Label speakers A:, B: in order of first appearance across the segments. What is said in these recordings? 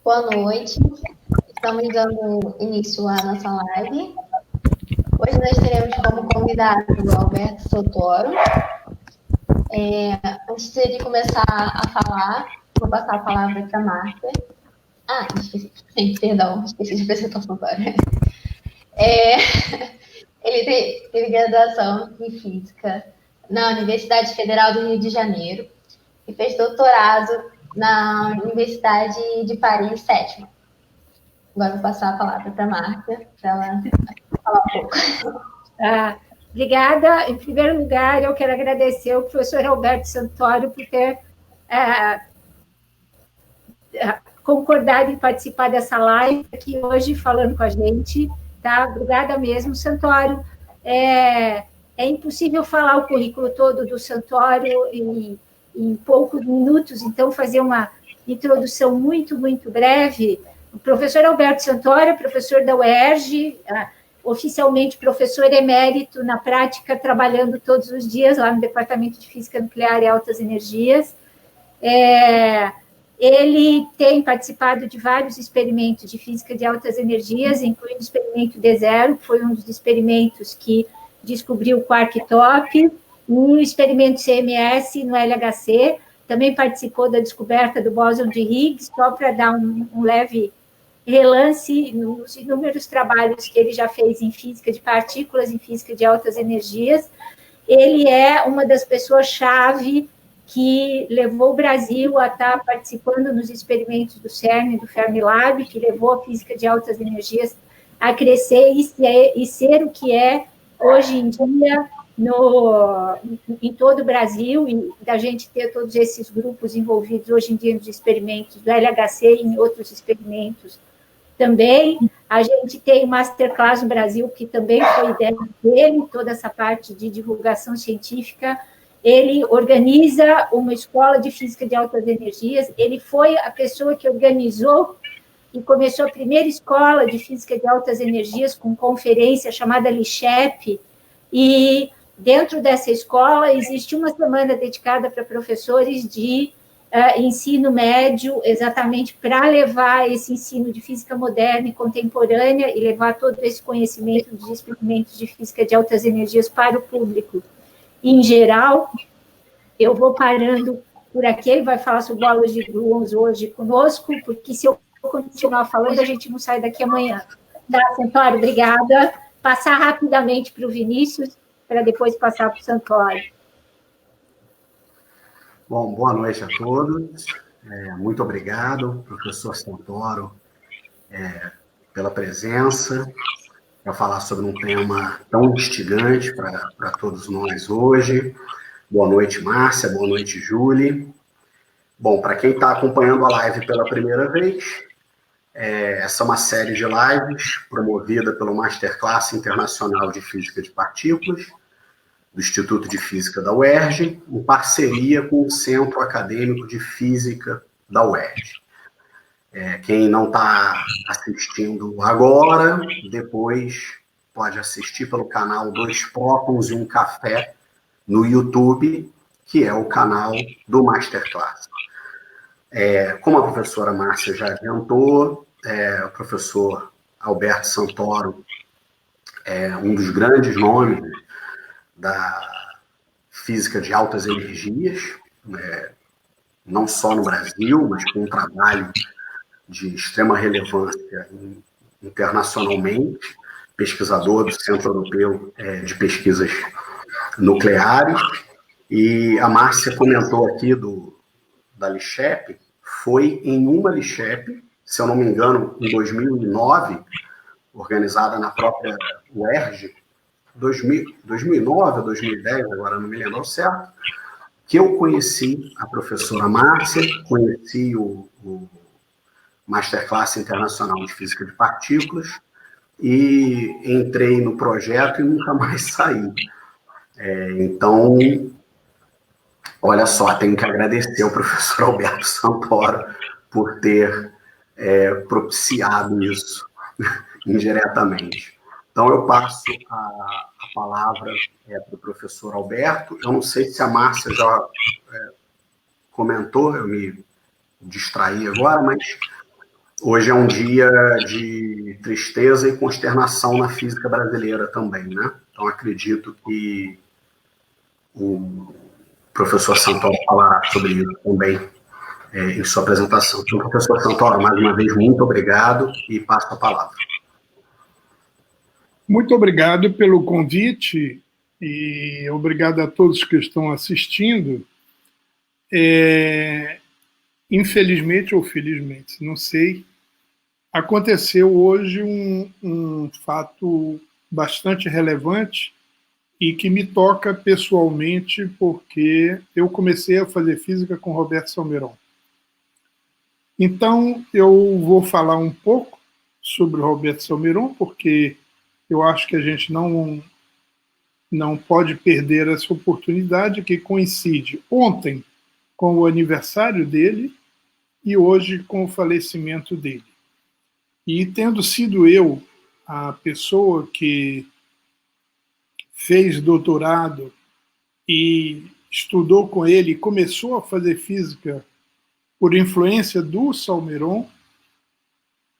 A: Boa noite, estamos dando início à nossa live. Hoje nós teremos como convidado o Alberto Santoro. Antes de começar a falar, vou passar a palavra para a Márcia. Esqueci de apresentar o Santoro. Ele teve graduação em Física na Universidade Federal do Rio de Janeiro e fez doutorado na Universidade de Paris, sétima. Agora vou passar a palavra para a Márcia, para ela falar um pouco.
B: Obrigada. Em primeiro lugar, eu quero agradecer ao professor Alberto Santoro por ter concordado em participar dessa live aqui hoje, falando com a gente. Tá? Obrigada mesmo, Santoro. É impossível falar o currículo todo do Santoro em poucos minutos, então fazer uma introdução muito, muito breve. O professor Alberto Santoro é professor da UERJ, oficialmente professor emérito, na prática trabalhando todos os dias lá no Departamento de Física Nuclear e Altas Energias. Ele tem participado de vários experimentos de física de altas energias, incluindo o experimento D0, que foi um dos experimentos que descobriu o quark-top, e o experimento CMS no LHC. Também participou da descoberta do bóson de Higgs, só para dar um leve relance nos inúmeros trabalhos que ele já fez em física de partículas, em física de altas energias. Ele é uma das pessoas-chave que levou o Brasil a estar participando nos experimentos do CERN e do Fermilab, que levou a física de altas energias a crescer e ser o que é hoje em dia em todo o Brasil, e da gente ter todos esses grupos envolvidos hoje em dia nos experimentos do LHC e em outros experimentos também. A gente tem o Masterclass no Brasil, que também foi ideia dele, toda essa parte de divulgação científica. Ele organiza uma escola de física de altas energias, ele foi a pessoa que organizou e começou a primeira escola de física de altas energias com conferência chamada LICHEP, e dentro dessa escola existe uma semana dedicada para professores de ensino médio, exatamente para levar esse ensino de física moderna e contemporânea e levar todo esse conhecimento dos experimentos de física de altas energias para o público em geral. Eu vou parando por aqui, ele vai falar sobre bolas de gluons hoje conosco, porque se eu continuar falando, a gente não sai daqui amanhã. Tá, Santoro? Obrigada. Passar rapidamente para o Vinícius, para depois passar para o Santoro.
C: Bom, boa noite a todos. Muito obrigado, professor Santoro, pela presença, para falar sobre um tema tão instigante para todos nós hoje. Boa noite, Márcia. Boa noite, Júlia. Bom, para quem está acompanhando a live pela primeira vez, essa é uma série de lives promovida pelo Masterclass Internacional de Física de Partículas, do Instituto de Física da UERJ, em parceria com o Centro Acadêmico de Física da UERJ. Quem não está assistindo agora, depois pode assistir pelo canal Dois Prótons e um Café no YouTube, que é o canal do Masterclass. Como a professora Márcia já adiantou, o professor Alberto Santoro é um dos grandes nomes da física de altas energias, não só no Brasil, mas com um trabalho de extrema relevância internacionalmente, pesquisador do Centro Europeu de Pesquisas Nucleares. E a Márcia comentou aqui da LICHEP, foi em uma LICHEP, se eu não me engano, em 2009, organizada na própria UERJ, 2009 ou 2010, agora não me lembro certo, que eu conheci a professora Márcia, conheci o Masterclass Internacional de Física de Partículas e entrei no projeto e nunca mais saí. Então, olha só, tenho que agradecer ao professor Alberto Santoro por ter propiciado isso indiretamente. Então, eu passo a palavra para o professor Alberto. Eu não sei se a Márcia já comentou, eu me distraí agora, mas Hoje é um dia de tristeza e consternação na física brasileira também, né? Então, acredito que o professor Santoro falará sobre isso também em sua apresentação. Então, professor Santoro, mais uma vez, muito obrigado e passo a palavra.
D: Muito obrigado pelo convite e obrigado a todos que estão assistindo. Infelizmente ou felizmente, não sei, aconteceu hoje um fato bastante relevante e que me toca pessoalmente, porque eu comecei a fazer física com Roberto Salmeron. Então, eu vou falar um pouco sobre o Roberto Salmeron, porque eu acho que a gente não pode perder essa oportunidade, que coincide ontem com o aniversário dele e hoje com o falecimento dele. E tendo sido eu a pessoa que fez doutorado e estudou com ele e começou a fazer física por influência do Salmeron,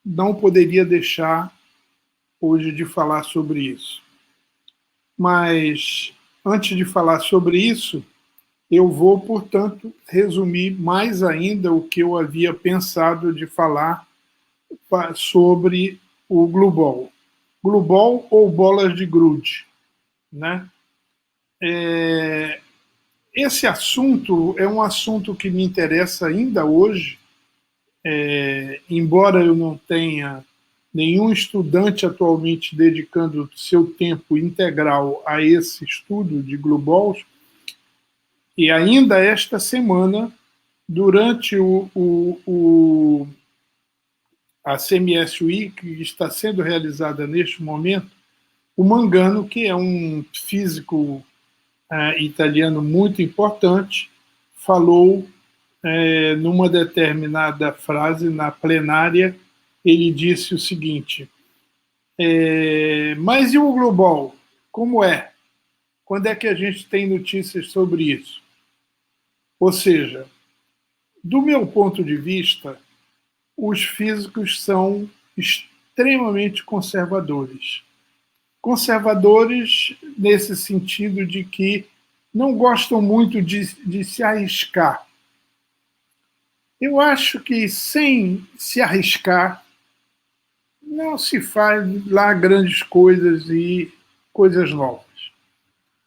D: não poderia deixar hoje de falar sobre isso. Mas, antes de falar sobre isso, eu vou, portanto, resumir mais ainda o que eu havia pensado de falar sobre o glue ball. Glue ball ou bolas de grude, né? Esse assunto é um assunto que me interessa ainda hoje, embora eu não tenha nenhum estudante atualmente dedicando seu tempo integral a esse estudo de glue balls, e ainda esta semana, durante a CMS Week, que está sendo realizada neste momento, o Mangano, que é um físico italiano muito importante, falou numa determinada frase na plenária, ele disse o seguinte: mas e o glue ball? Como é? Quando é que a gente tem notícias sobre isso? Ou seja, do meu ponto de vista, os físicos são extremamente conservadores. Conservadores nesse sentido de que não gostam muito de se arriscar. Eu acho que sem se arriscar, não se faz lá grandes coisas e coisas novas.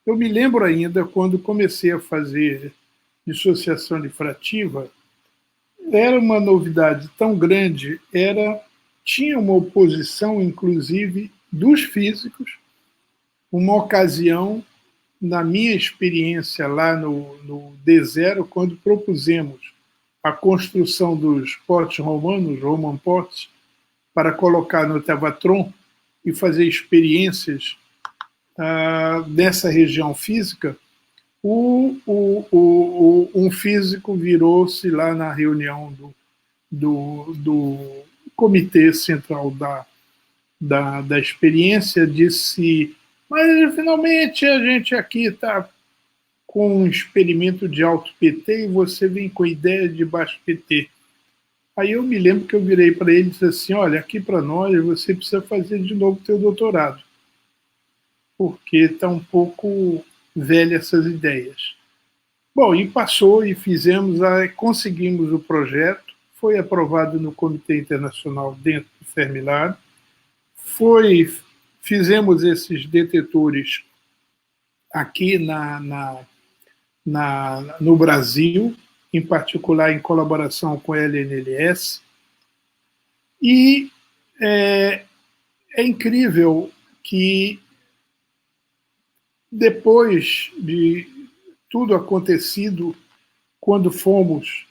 D: Eu me lembro ainda, quando comecei a fazer dissociação difrativa, era uma novidade tão grande, tinha uma oposição, inclusive, dos físicos. Uma ocasião, na minha experiência lá no D0, quando propusemos a construção dos potes romanos, Roman pots, para colocar no Tevatron e fazer experiências nessa região física, um físico virou-se lá na reunião do comitê central da experiência, disse: mas finalmente a gente aqui está com um experimento de alto PT e você vem com ideia de baixo PT. Aí eu me lembro que eu virei para ele e disse assim: olha, aqui para nós você precisa fazer de novo o teu doutorado, porque está um pouco velha essas ideias. Bom, e passou e conseguimos o projeto, foi aprovado no Comitê Internacional dentro do Fermilab, fizemos esses detetores aqui no Brasil, em particular em colaboração com a LNLS, e é incrível que depois de tudo acontecido, quando fomos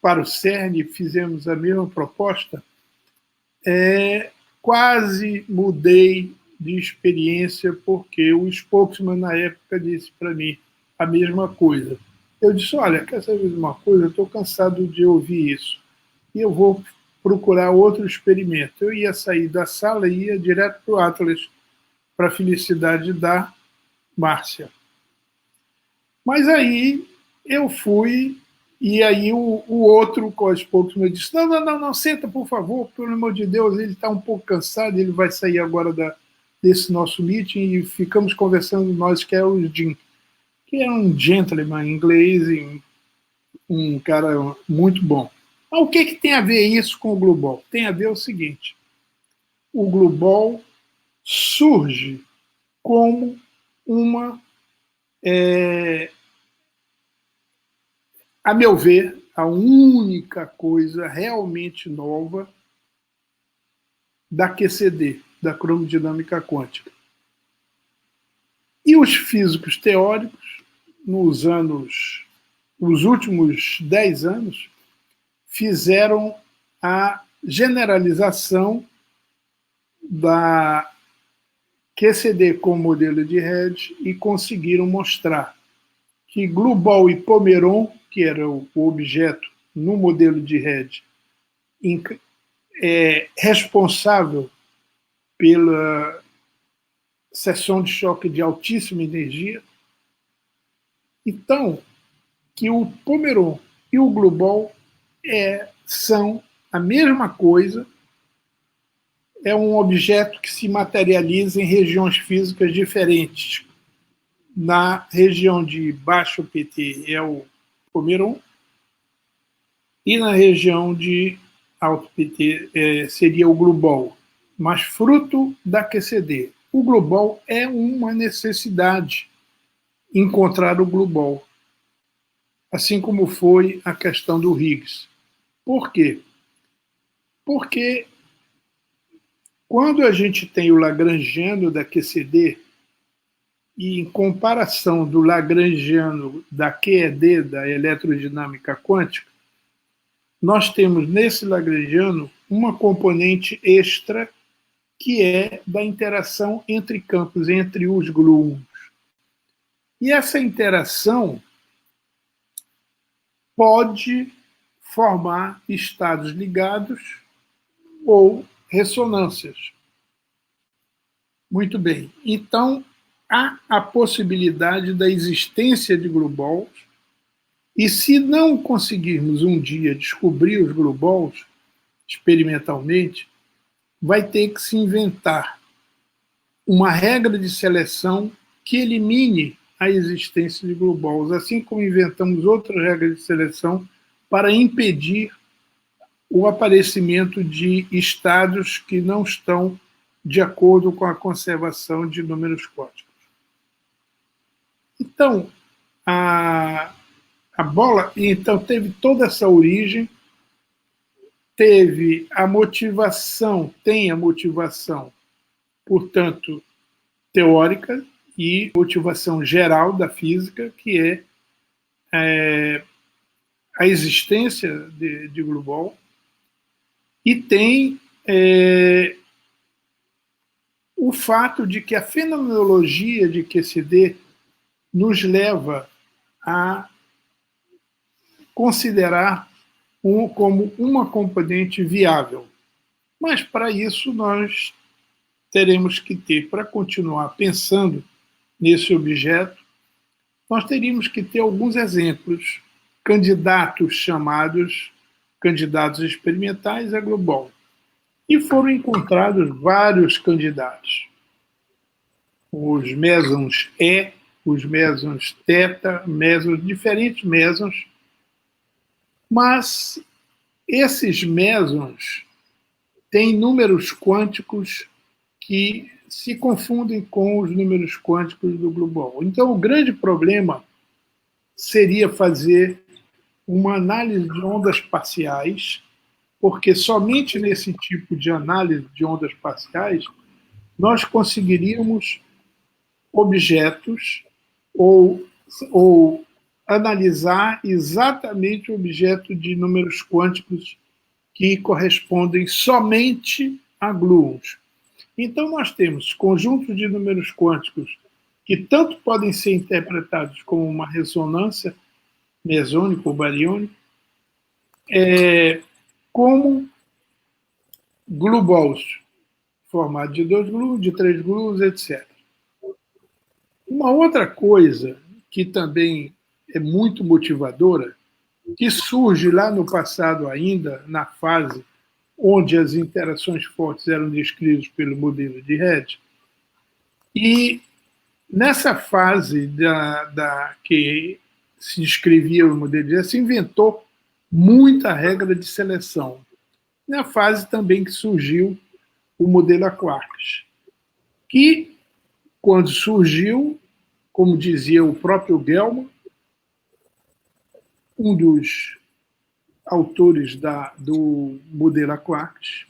D: para o CERN, fizemos a mesma proposta, quase mudei de experiência, porque o spokesman na época disse para mim a mesma coisa. Eu disse: olha, quer saber de uma coisa? Eu estou cansado de ouvir isso e eu vou procurar outro experimento. Eu ia sair da sala e ia direto para o Atlas, para a felicidade da Márcia. Mas aí eu fui E aí o outro, aos poucos, me disse, não, senta, por favor, pelo amor de Deus, ele está um pouco cansado, ele vai sair agora desse nosso meeting, e ficamos conversando, nós, que é o Jim, que é um gentleman inglês, e um cara muito bom. Mas o que tem a ver isso com o Global? Tem a ver o seguinte, o Global surge como uma, a meu ver, a única coisa realmente nova da QCD, da cromodinâmica quântica. E os físicos teóricos, nos últimos 10 anos, fizeram a generalização da QCD como modelo de rede e conseguiram mostrar que Global e Pomeron, que era o objeto no modelo de rede, é responsável pela seção de choque de altíssima energia. Então, que o Pomeron e o Global são a mesma coisa, é um objeto que se materializa em regiões físicas diferentes. Na região de baixo PT é o Pomeron, e na região de alto PT seria o Global, mas fruto da QCD. O Global é uma necessidade, encontrar o Global, assim como foi a questão do Higgs. Por quê? Porque quando a gente tem o lagrangiano da QCD, e em comparação do lagrangiano da QED, da eletrodinâmica quântica, nós temos nesse lagrangiano uma componente extra que é da interação entre campos, entre os gluons. E essa interação pode formar estados ligados ou ressonâncias. Muito bem. Então, há a possibilidade da existência de gluons, e se não conseguirmos um dia descobrir os gluons experimentalmente, vai ter que se inventar uma regra de seleção que elimine a existência de gluons, assim como inventamos outras regras de seleção para impedir o aparecimento de estados que não estão de acordo com a conservação de números quânticos. Então, a bola teve toda essa origem, teve a motivação, tem a motivação, portanto, teórica e motivação geral da física, que é a existência de Global, e tem o fato de que a fenomenologia de QCD nos leva a considerar como uma componente viável. Mas, para isso, nós teremos que ter, para continuar pensando nesse objeto, nós teríamos que ter alguns exemplos, candidatos chamados candidatos experimentais a Global. E foram encontrados vários candidatos. Os mesons E, os mesons θ, diferentes mesons, mas esses mesons têm números quânticos que se confundem com os números quânticos do Global. Então, o grande problema seria fazer uma análise de ondas parciais, porque somente nesse tipo de análise de ondas parciais nós conseguiríamos objetos ou analisar exatamente o objeto de números quânticos que correspondem somente a gluons. Então, nós temos conjuntos de números quânticos que tanto podem ser interpretados como uma ressonância mesônica ou bariônica, como gluons, formados de 2 gluons, de 3 gluons, etc. Uma outra coisa que também é muito motivadora que surge lá no passado ainda, na fase onde as interações fortes eram descritas pelo modelo de Red. E nessa fase que se descrevia o modelo de Red, se inventou muita regra de seleção. Na fase também que surgiu o modelo a quarks, que, quando surgiu, como dizia o próprio Gell-Mann, um dos autores do modelo a quarks,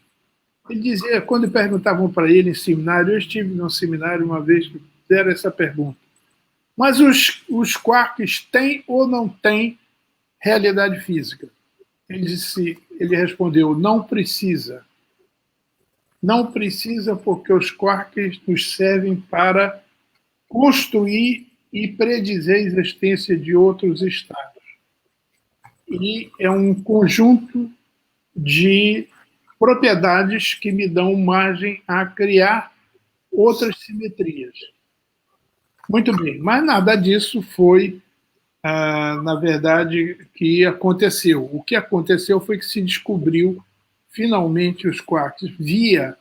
D: ele dizia, quando perguntavam para ele em seminário, eu estive num seminário uma vez que fizeram essa pergunta, mas os quarks têm ou não têm realidade física? Ele respondeu, não precisa. Não precisa porque os quarks nos servem para construir e predizer a existência de outros estados. E é um conjunto de propriedades que me dão margem a criar outras simetrias. Muito bem, mas nada disso foi, na verdade, que aconteceu. O que aconteceu foi que se descobriu, finalmente, os quarks via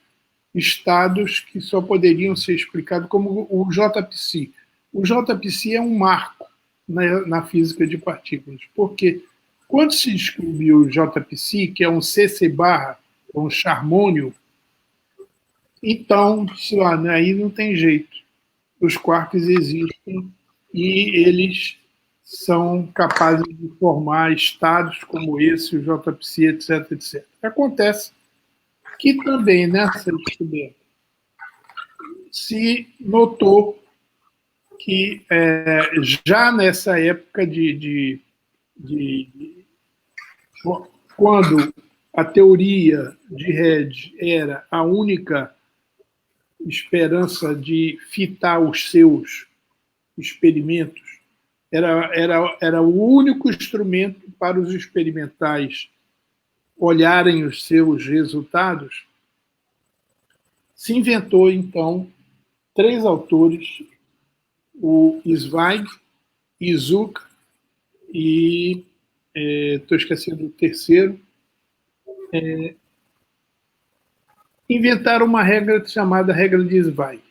D: estados que só poderiam ser explicados como o JPC. O JPC é um marco na física de partículas, porque quando se descobriu o JPC, que é um CC barra, um charmônio, então, aí não tem jeito. Os quarks existem e eles são capazes de formar estados como esse, o JPC, etc, etc. Acontece que também nessa descoberta se notou que já nessa época quando a teoria de Red era a única esperança de fitar os seus experimentos, era o único instrumento para os experimentais olharem os seus resultados, se inventou, então, 3 autores, o Zweig, Izuka e estou esquecendo o terceiro, inventaram uma regra chamada regra de Zweig.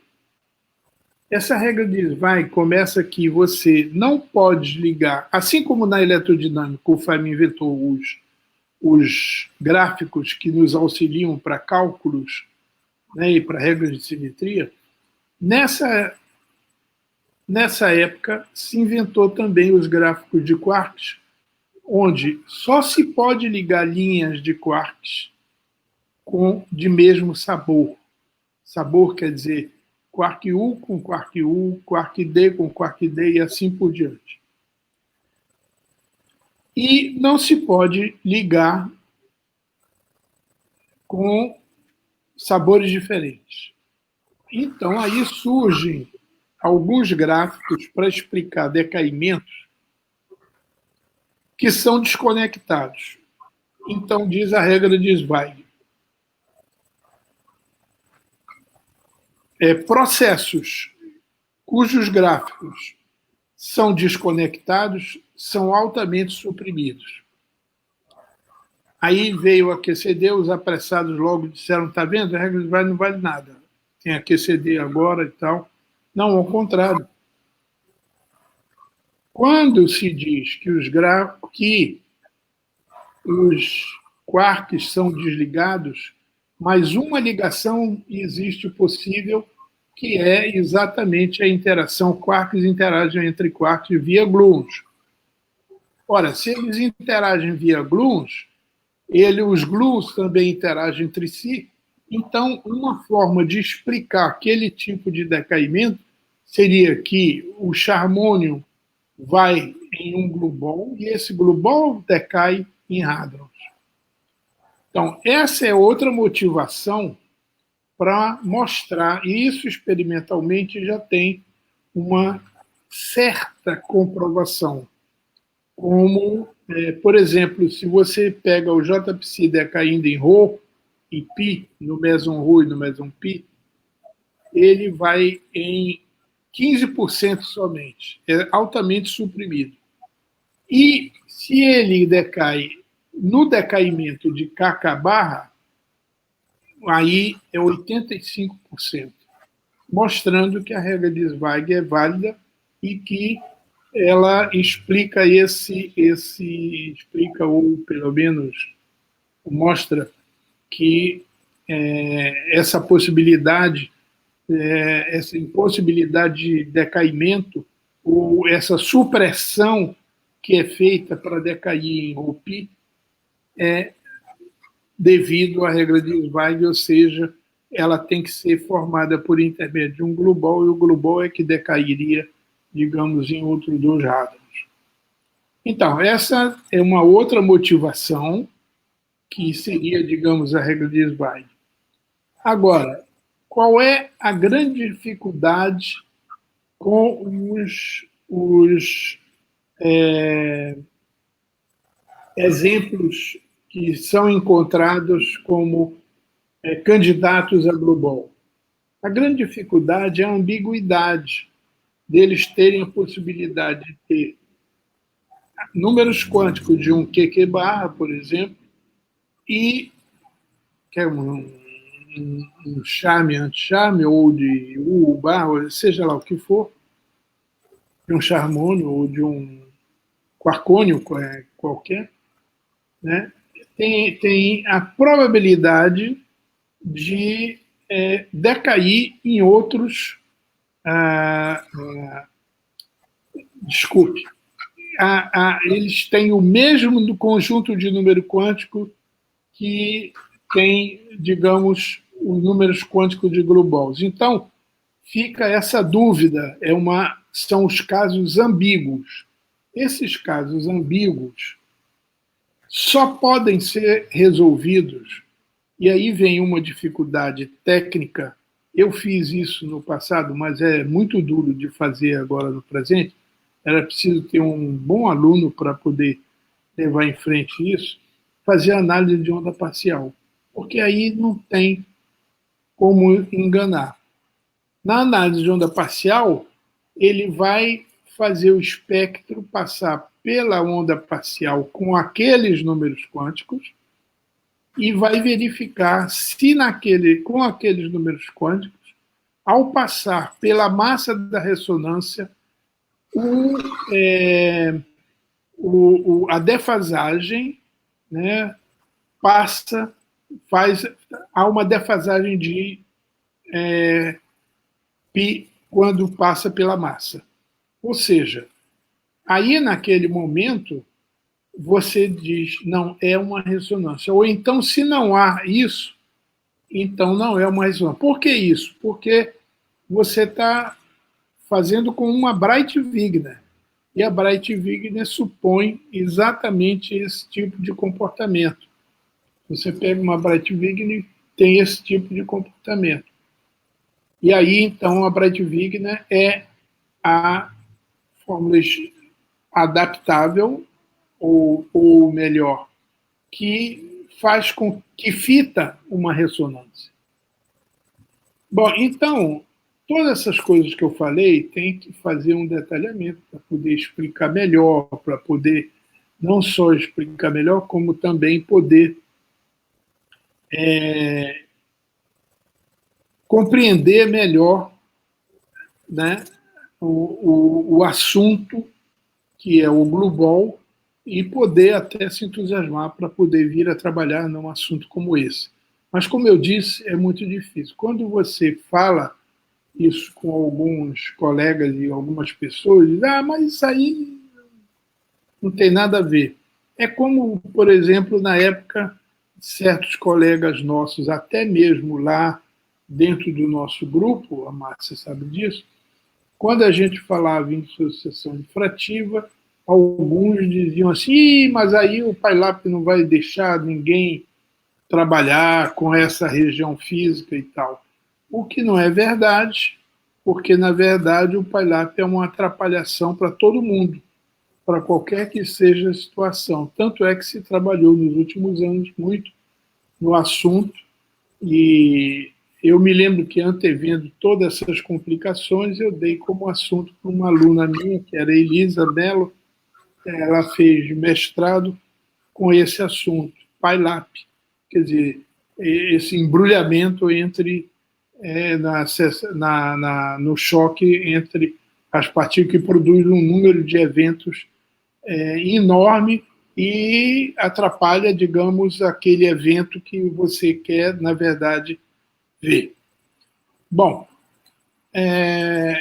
D: Essa regra de Zweig começa que você não pode ligar, assim como na eletrodinâmica o Feynman inventou os gráficos que nos auxiliam para cálculos, né, e para regras de simetria, nessa época se inventou também os gráficos de quarks, onde só se pode ligar linhas de quarks de mesmo sabor. Sabor quer dizer quark U com quark U, quark D com quark D e assim por diante. E não se pode ligar com sabores diferentes. Então, aí surgem alguns gráficos para explicar decaimentos que são desconectados. Então, diz a regra de Zweig. Processos cujos gráficos são desconectados são altamente suprimidos. Aí veio a QCD, os apressados logo disseram, está vendo, a regra de Zweig não vale nada. Tem a QCD agora e tal. Não, ao contrário. Quando se diz que os quarks são desligados, mas uma ligação existe possível, que é exatamente a interação. Quarks interagem entre quarks via gluons. Ora, se eles interagem via gluons, os gluons também interagem entre si, então uma forma de explicar aquele tipo de decaimento seria que o charmônio vai em um gluon e esse gluon decai em hadrons. Então, essa é outra motivação para mostrar, e isso experimentalmente já tem uma certa comprovação. Como, por exemplo, se você pega o JPC decaindo em Rho e Pi, no meson Rho e no meson Pi, ele vai em 15% somente, é altamente suprimido. E Se ele decai no decaimento de Kk barra, aí é 85%, mostrando que a regra de Zweig é válida e que ela explica explica, ou pelo menos mostra que essa possibilidade, essa impossibilidade de decaimento, ou essa supressão que é feita para decair em Roupi, é devido à regra de Zweig, ou seja, ela tem que ser formada por intermédio de um global, e o global é que decairia, digamos, em outros 2 hadrons. Então, essa é uma outra motivação que seria, digamos, a regra de Zweig. Agora, qual é a grande dificuldade com os exemplos que são encontrados como candidatos a global? A grande dificuldade é a ambiguidade deles terem a possibilidade de ter números quânticos de um QQ barra, por exemplo, e que é um charme, anti-charme, ou de U barra, seja lá o que for, de um charmônio ou de um quarcônio qualquer, né? Tem a probabilidade de decair em outros. Desculpe. Eles têm o mesmo do conjunto de número quântico que tem, digamos, os números quânticos de globals. Então, fica essa dúvida, são os casos ambíguos. Esses casos ambíguos só podem ser resolvidos, e aí vem uma dificuldade técnica. Eu fiz isso no passado, mas é muito duro de fazer agora no presente. Era preciso ter um bom aluno para poder levar em frente isso, fazer análise de onda parcial, porque aí não tem como enganar. Na análise de onda parcial, ele vai fazer o espectro passar pela onda parcial com aqueles números quânticos e vai verificar se com aqueles números quânticos, ao passar pela massa da ressonância, a defasagem, né, há uma defasagem de π quando passa pela massa. Ou seja, aí naquele momento você diz, não, é uma ressonância. Ou então, se não há isso, então não é uma ressonância. Por que isso? Porque você está fazendo com uma Bright-Wigner. E a Bright-Wigner supõe exatamente esse tipo de comportamento. Você pega uma Bright-Wigner, tem esse tipo de comportamento. E aí, então, a Bright-Wigner é a fórmula adaptável, ou melhor, que faz com que fita uma ressonância. Bom, então, todas essas coisas que eu falei tem que fazer um detalhamento para poder explicar melhor, para poder não só explicar melhor, como também poder compreender melhor, né, o assunto que é o global e poder até se entusiasmar para poder vir a trabalhar num assunto como esse. Mas, como eu disse, é muito difícil. Quando você fala isso com alguns colegas e algumas pessoas, dizem, mas isso aí não tem nada a ver. É como, por exemplo, na época, certos colegas nossos, até mesmo lá dentro do nosso grupo, a Márcia sabe disso, quando a gente falava em sucessão infrativa, alguns diziam assim, mas aí o PyLab não vai deixar ninguém trabalhar com essa região física e tal. O que não é verdade, porque, na verdade, o PyLab é uma atrapalhação para todo mundo, para qualquer que seja a situação. Tanto é que se trabalhou nos últimos anos muito no assunto, e eu me lembro que, antevendo todas essas complicações, eu dei como assunto para uma aluna minha, que era Elisa Mello, ela fez mestrado com esse assunto, PILAP, quer dizer, esse embrulhamento entre no choque entre as partículas, que produz um número de eventos enorme e atrapalha, digamos, aquele evento que você quer, na verdade, ver. Bom,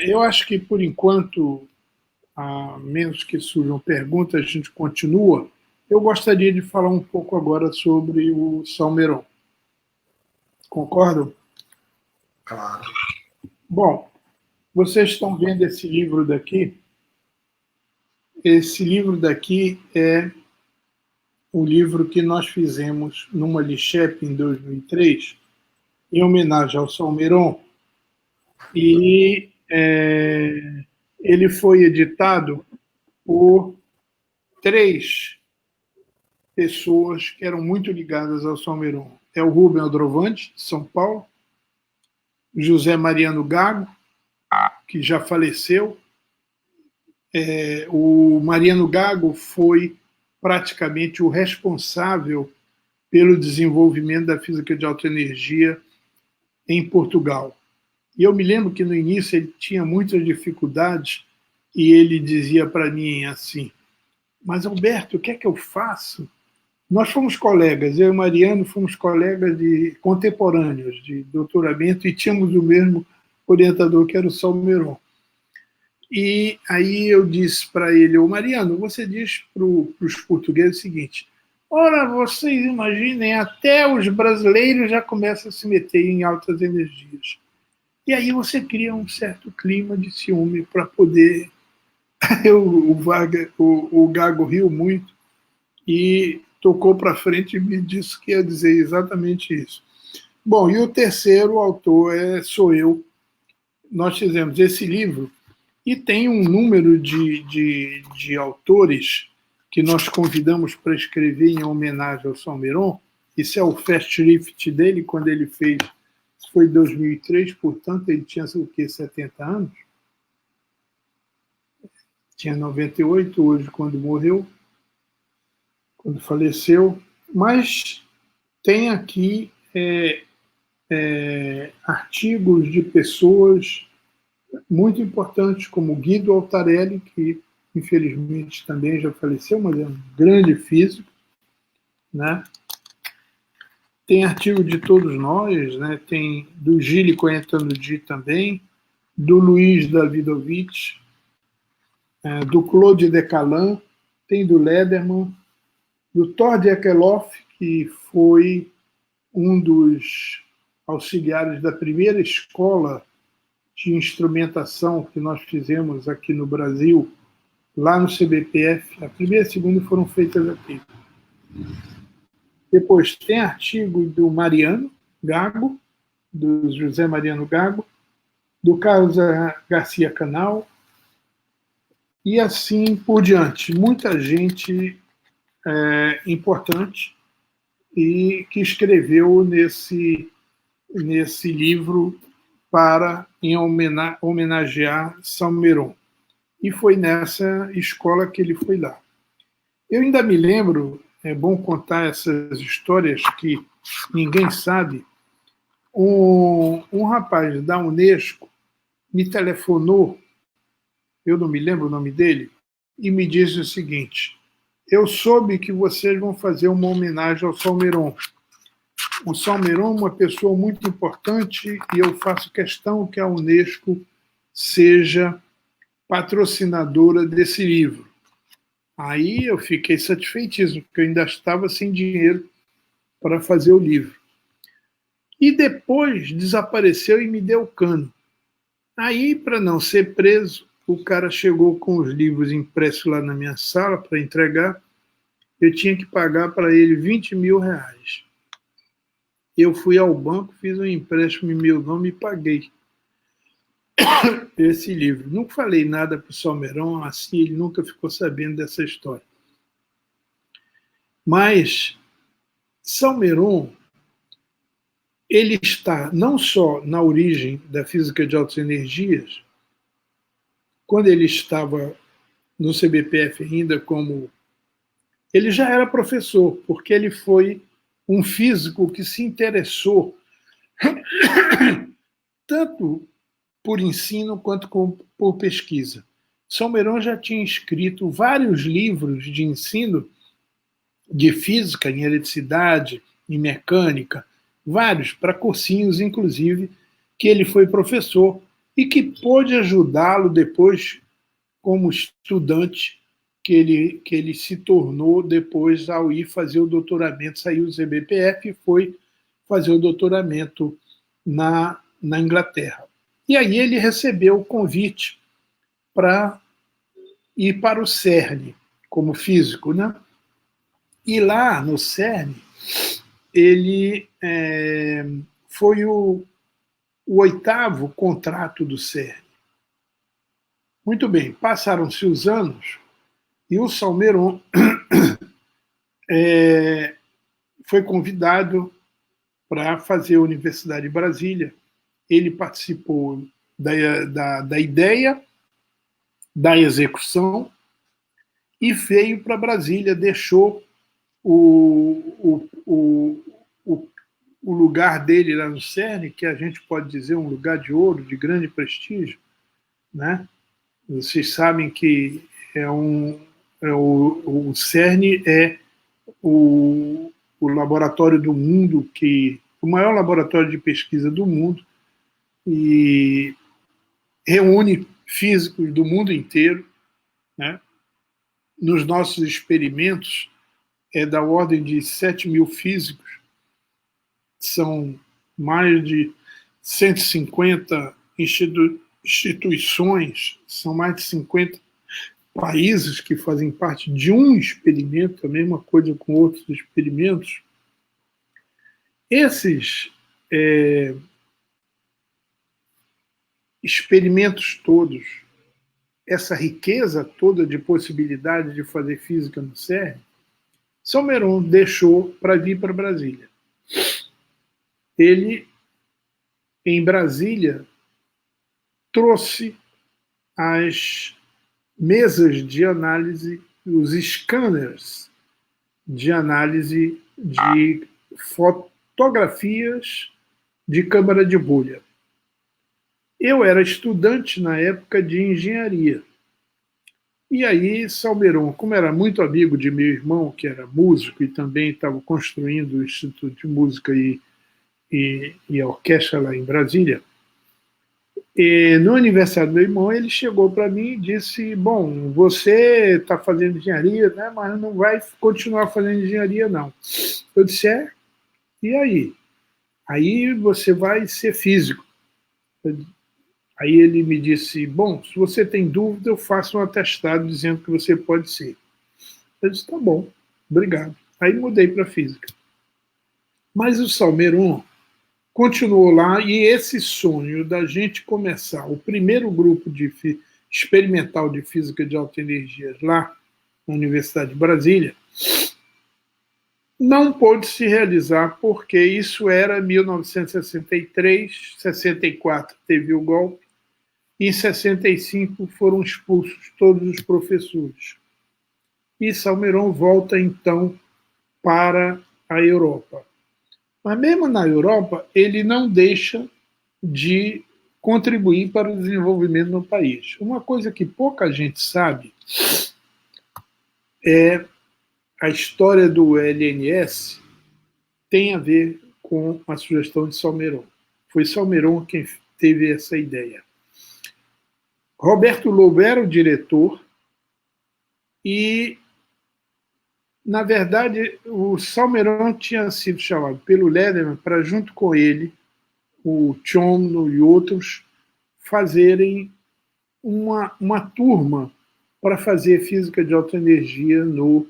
D: eu acho que, por enquanto, a menos que surjam perguntas, a gente continua. Eu gostaria de falar um pouco agora sobre o Salmeron. Concordam?
C: Claro.
D: Bom, vocês estão vendo esse livro daqui? Esse livro daqui é o livro que nós fizemos numa Lichep em 2003, em homenagem ao Salmeron, e ele foi editado por 3 pessoas que eram muito ligadas ao Salmeron. É o Rubem Aldrovandi, de São Paulo, José Mariano Gago, que já faleceu. O Mariano Gago foi praticamente o responsável pelo desenvolvimento da física de alta energia em Portugal. E eu me lembro que no início ele tinha muitas dificuldades e ele dizia para mim assim: mas Alberto, o que é que eu faço? Nós fomos colegas, eu e o Mariano fomos colegas contemporâneos de doutoramento e tínhamos o mesmo orientador, que era o Salmeron. E aí eu disse para ele: ô Mariano, você diz para os portugueses o seguinte: ora, vocês imaginem, até os brasileiros já começam a se meter em altas energias. E aí você cria um certo clima de ciúme para poder... O Gago riu muito e tocou para frente e me disse que ia dizer exatamente isso. Bom, e o terceiro autor sou eu. Nós fizemos esse livro e tem um número de autores que nós convidamos para escrever em homenagem ao Salmeron. Isso é o festschrift dele, quando ele fez, foi em 2003, portanto ele tinha o quê, 70 anos? Tinha 98 hoje, quando morreu, quando faleceu. Mas tem aqui artigos de pessoas muito importantes, como Guido Altarelli, que infelizmente também já faleceu, mas é um grande físico, né? Tem artigo de todos nós, né? Tem do Gilles Coentano-Di também, do Luiz Davidovich, do Claude Decalan, tem do Lederman, do Thor de Ekelof, que foi um dos auxiliares da primeira escola de instrumentação que nós fizemos aqui no Brasil, lá no CBPF. A primeira e a segunda foram feitas aqui. Depois tem artigo do Mariano Gago, do José Mariano Gago, do Carlos Garcia Canal, e assim por diante. Muita gente importante e que escreveu nesse livro para homenagear Salmeron. E foi nessa escola que ele foi lá. Eu ainda me lembro, é bom contar essas histórias que ninguém sabe, um rapaz da Unesco me telefonou, eu não me lembro o nome dele, e me disse o seguinte: eu soube que vocês vão fazer uma homenagem ao Salmeron. O Salmeron é uma pessoa muito importante e eu faço questão que a Unesco seja patrocinadora desse livro. Aí eu fiquei satisfeitíssimo, porque eu ainda estava sem dinheiro para fazer o livro. E depois desapareceu e me deu cano. Aí, para não ser preso, o cara chegou com os livros impressos lá na minha sala para entregar. Eu tinha que pagar para ele R$20 mil. Eu fui ao banco, fiz um empréstimo em meu nome e paguei esse livro. Não falei nada para o Salmeron, assim ele nunca ficou sabendo dessa história. Mas Salmeron, ele está não só na origem da física de altas energias, quando ele estava no CBPF ainda como... Ele já era professor, porque ele foi um físico que se interessou tanto por ensino quanto por pesquisa. Salmeron já tinha escrito vários livros de ensino de física, em eletricidade, em mecânica, vários, para cursinhos, inclusive, que ele foi professor e que pôde ajudá-lo depois como estudante que ele se tornou depois ao ir fazer o doutoramento, saiu do CBPF e foi fazer o doutoramento na Inglaterra. E aí ele recebeu o convite para ir para o CERN como físico, né? E lá no CERN ele foi o 8º contrato do CERN. Muito bem, passaram-se os anos e o Salmeron foi convidado para fazer a Universidade de Brasília. Ele participou da ideia, da execução, e veio para Brasília, deixou o lugar dele lá no CERN, que a gente pode dizer um lugar de ouro, de grande prestígio, né? Vocês sabem que o CERN é o laboratório do mundo, o maior laboratório de pesquisa do mundo, e reúne físicos do mundo inteiro, né? Nos nossos experimentos, é da ordem de 7.000 físicos, são mais de 150 instituições, são mais de 50 países que fazem parte de um experimento, a mesma coisa com outros experimentos. Esses experimentos todos, essa riqueza toda de possibilidade de fazer física no CERN, Salmeron deixou para vir para Brasília. Ele, em Brasília, trouxe as mesas de análise, os scanners de análise de fotografias de câmara de bolha. Eu era estudante na época de engenharia. E aí, Salmeron, como era muito amigo de meu irmão, que era músico e também estava construindo o Instituto de Música e a orquestra lá em Brasília, no aniversário do meu irmão, ele chegou para mim e disse: bom, você está fazendo engenharia, né, mas não vai continuar fazendo engenharia, não. Eu disse: e aí? Aí você vai ser físico. Aí ele me disse: bom, se você tem dúvida, eu faço um atestado dizendo que você pode ser. Eu disse: tá bom, obrigado. Aí mudei para física. Mas o Salmeron continuou lá, e esse sonho da gente começar o primeiro grupo experimental de física de alta energia lá na Universidade de Brasília não pôde se realizar, porque isso era 1963, 64 teve o golpe, e em 65 foram expulsos todos os professores. E Salmeron volta então para a Europa. Mas mesmo na Europa, ele não deixa de contribuir para o desenvolvimento no país. Uma coisa que pouca gente sabe é a história do LNS tem a ver com a sugestão de Salmeron. Foi Salmeron quem teve essa ideia. Roberto Lobo era o diretor e, na verdade, o Salmeron tinha sido chamado pelo Lederman para, junto com ele, o Chomno e outros, fazerem uma turma para fazer física de alta energia no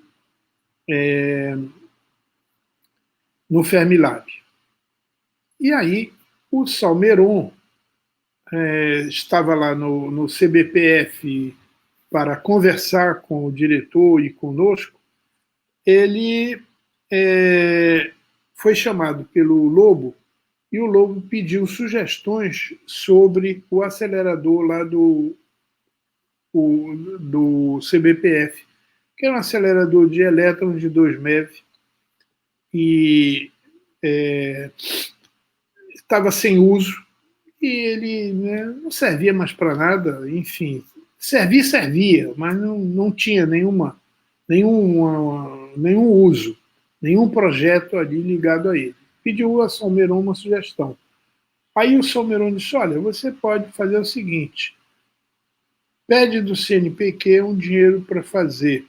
D: Fermilab. E aí o Salmeron estava lá no CBPF para conversar com o diretor e conosco. Ele foi chamado pelo Lobo, e o Lobo pediu sugestões sobre o acelerador lá do CBPF, que era um acelerador de elétrons de 2 MeV, e estava sem uso, e ele, né, não servia mais para nada, enfim, servia, mas não tinha nenhum uso, nenhum projeto ali ligado a ele. Pediu a Salmeron uma sugestão. Aí o Salmeron disse, olha, você pode fazer o seguinte, pede do CNPq um dinheiro para fazer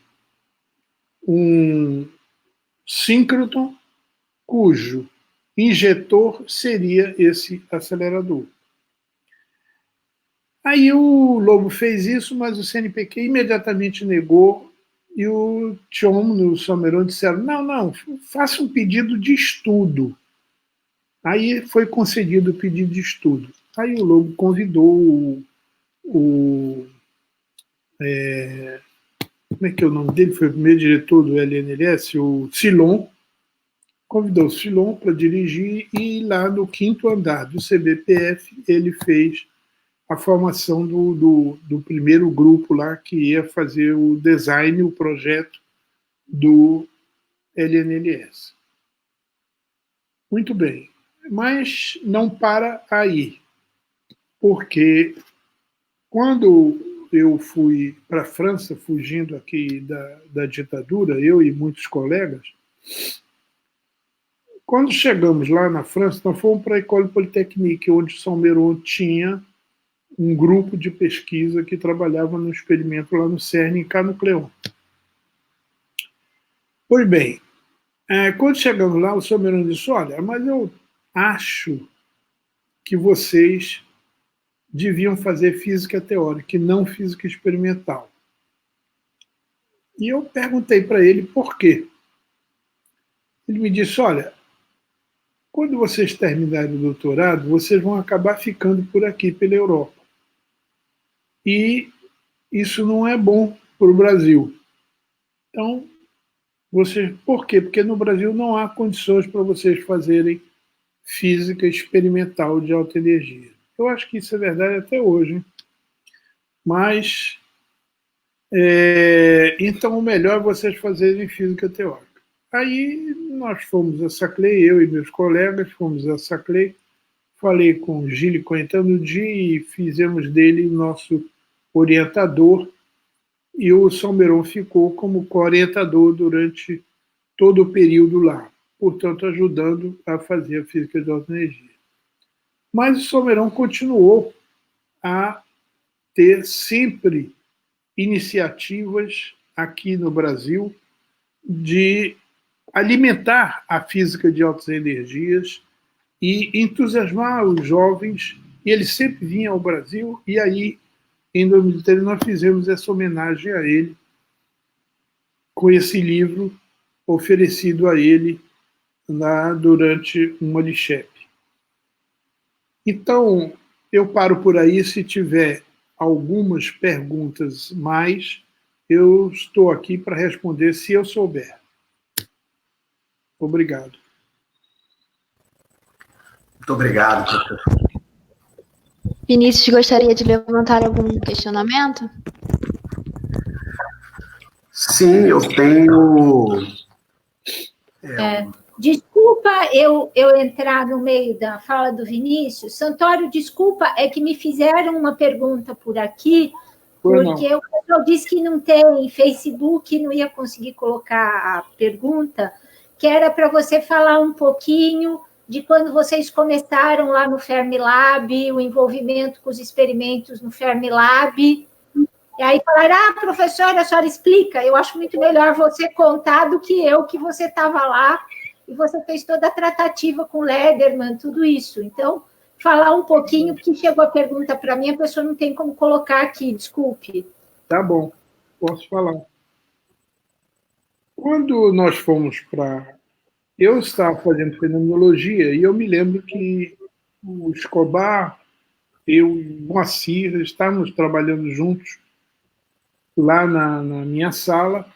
D: um síncroton cujo injetor seria esse acelerador. Aí o Lobo fez isso, mas o CNPq imediatamente negou, e o Thion e o Salmeron disseram, não, faça um pedido de estudo. Aí foi concedido o pedido de estudo. Aí o Lobo convidou como é que é o nome dele? Foi o primeiro diretor do LNLS, o Silon, convidou o Silon para dirigir, e lá no 5º andar do CBPF ele fez a formação do primeiro grupo lá que ia fazer o design, o projeto do LNLS. Muito bem, mas não para aí, porque quando eu fui para a França, fugindo aqui da ditadura, eu e muitos colegas, quando chegamos lá na França, nós fomos para a École Polytechnique, onde Salmeron tinha um grupo de pesquisa que trabalhava no experimento lá no CERN, em Canucleon. Pois bem, quando chegamos lá, o Salmeron disse, olha, mas eu acho que vocês deviam fazer física teórica e não física experimental. E eu perguntei para ele por quê. Ele me disse, olha, quando vocês terminarem o doutorado, vocês vão acabar ficando por aqui, pela Europa. E isso não é bom para o Brasil. Então, por quê? Porque no Brasil não há condições para vocês fazerem física experimental de alta energia. Eu acho que isso é verdade até hoje. Hein? Mas, então, o melhor é vocês fazerem física teórica. Aí nós fomos a Saclay, eu e meus colegas fomos a Saclay, falei com o Gilles Coentanudi e fizemos dele nosso orientador, e o Salmeron ficou como co-orientador durante todo o período lá, portanto ajudando a fazer a física de alta energia. Mas o Salmeron continuou a ter sempre iniciativas aqui no Brasil de alimentar a física de altas energias e entusiasmar os jovens, e ele sempre vinha ao Brasil, e aí, em 2013, nós fizemos essa homenagem a ele, com esse livro oferecido a ele lá durante uma LICHEP. Então, eu paro por aí. Se tiver algumas perguntas mais, eu estou aqui para responder se eu souber. Obrigado.
C: Muito obrigado, professor.
A: Vinícius, gostaria de levantar algum questionamento?
C: Sim, eu tenho...
B: Desculpa eu entrar no meio da fala do Vinícius. Santoro, desculpa, é que me fizeram uma pergunta por aqui, porque o pessoal disse que não tem Facebook, não ia conseguir colocar a pergunta, que era para você falar um pouquinho de quando vocês começaram lá no Fermilab, o envolvimento com os experimentos no Fermilab. E aí falaram, professora, a senhora explica. Eu acho muito melhor você contar do que eu, que você estava lá e você fez toda a tratativa com Lederman, tudo isso. Então, falar um pouquinho, porque chegou a pergunta para mim, a pessoa não tem como colocar aqui, desculpe.
D: Tá bom, posso falar. Quando nós fomos para... Eu estava fazendo fenomenologia e eu me lembro que o Escobar, eu e o Moacir, estávamos trabalhando juntos lá na minha sala,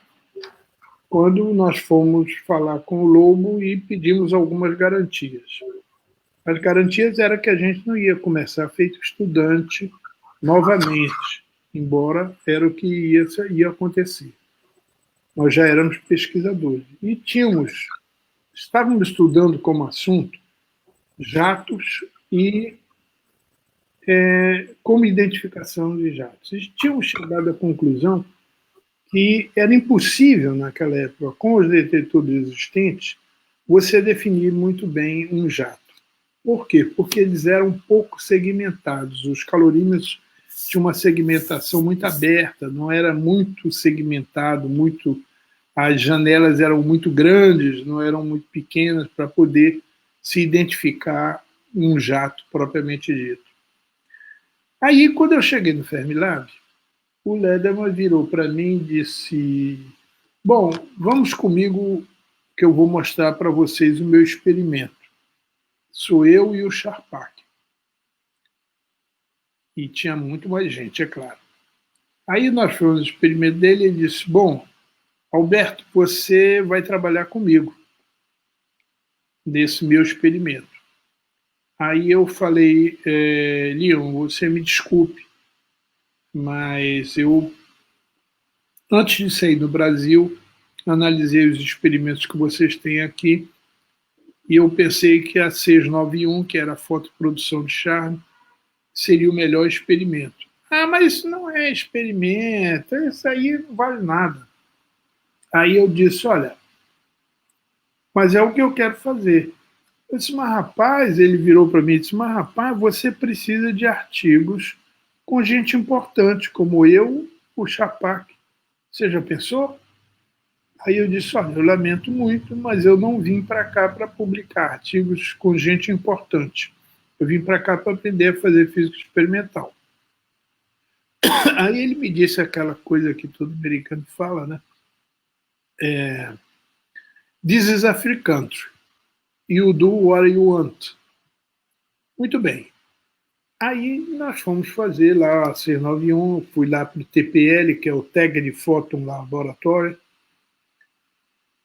D: quando nós fomos falar com o Lobo e pedimos algumas garantias. As garantias eram que a gente não ia começar feito estudante novamente, embora era o que ia acontecer. Nós já éramos pesquisadores e estávamos estudando como assunto jatos e como identificação de jatos. E tínhamos chegado à conclusão que era impossível, naquela época, com os detectores existentes, você definir muito bem um jato. Por quê? Porque eles eram pouco segmentados. Os calorímetros tinham uma segmentação muito aberta, não era muito segmentado, as janelas eram muito grandes, não eram muito pequenas para poder se identificar um jato propriamente dito. Aí, quando eu cheguei no Fermilab, o Lederman virou para mim e disse: bom, vamos comigo que eu vou mostrar para vocês o meu experimento. Sou eu e o Charpak. E tinha muito mais gente, é claro. Aí nós fizemos o experimento dele e ele disse: bom, Alberto, você vai trabalhar comigo nesse meu experimento. Aí eu falei: Leon, você me desculpe, mas eu, antes de sair do Brasil, analisei os experimentos que vocês têm aqui e eu pensei que a 691, que era a fotoprodução de charme, seria o melhor experimento. Ah, mas isso não é experimento, isso aí não vale nada. Aí eu disse: olha, mas é o que eu quero fazer. Eu disse: mas rapaz, ele virou para mim e disse: mas rapaz, você precisa de artigos com gente importante, como eu, o Charpak. Você já pensou? Aí eu disse: olha, eu lamento muito, mas eu não vim para cá para publicar artigos com gente importante. Eu vim para cá para aprender a fazer física experimental. Aí ele me disse aquela coisa que todo americano fala, né? This is a free country. You do what you want. Muito bem. Aí nós fomos fazer lá a 691, fui lá para o TPL, que é o Tegel Photon Laboratory,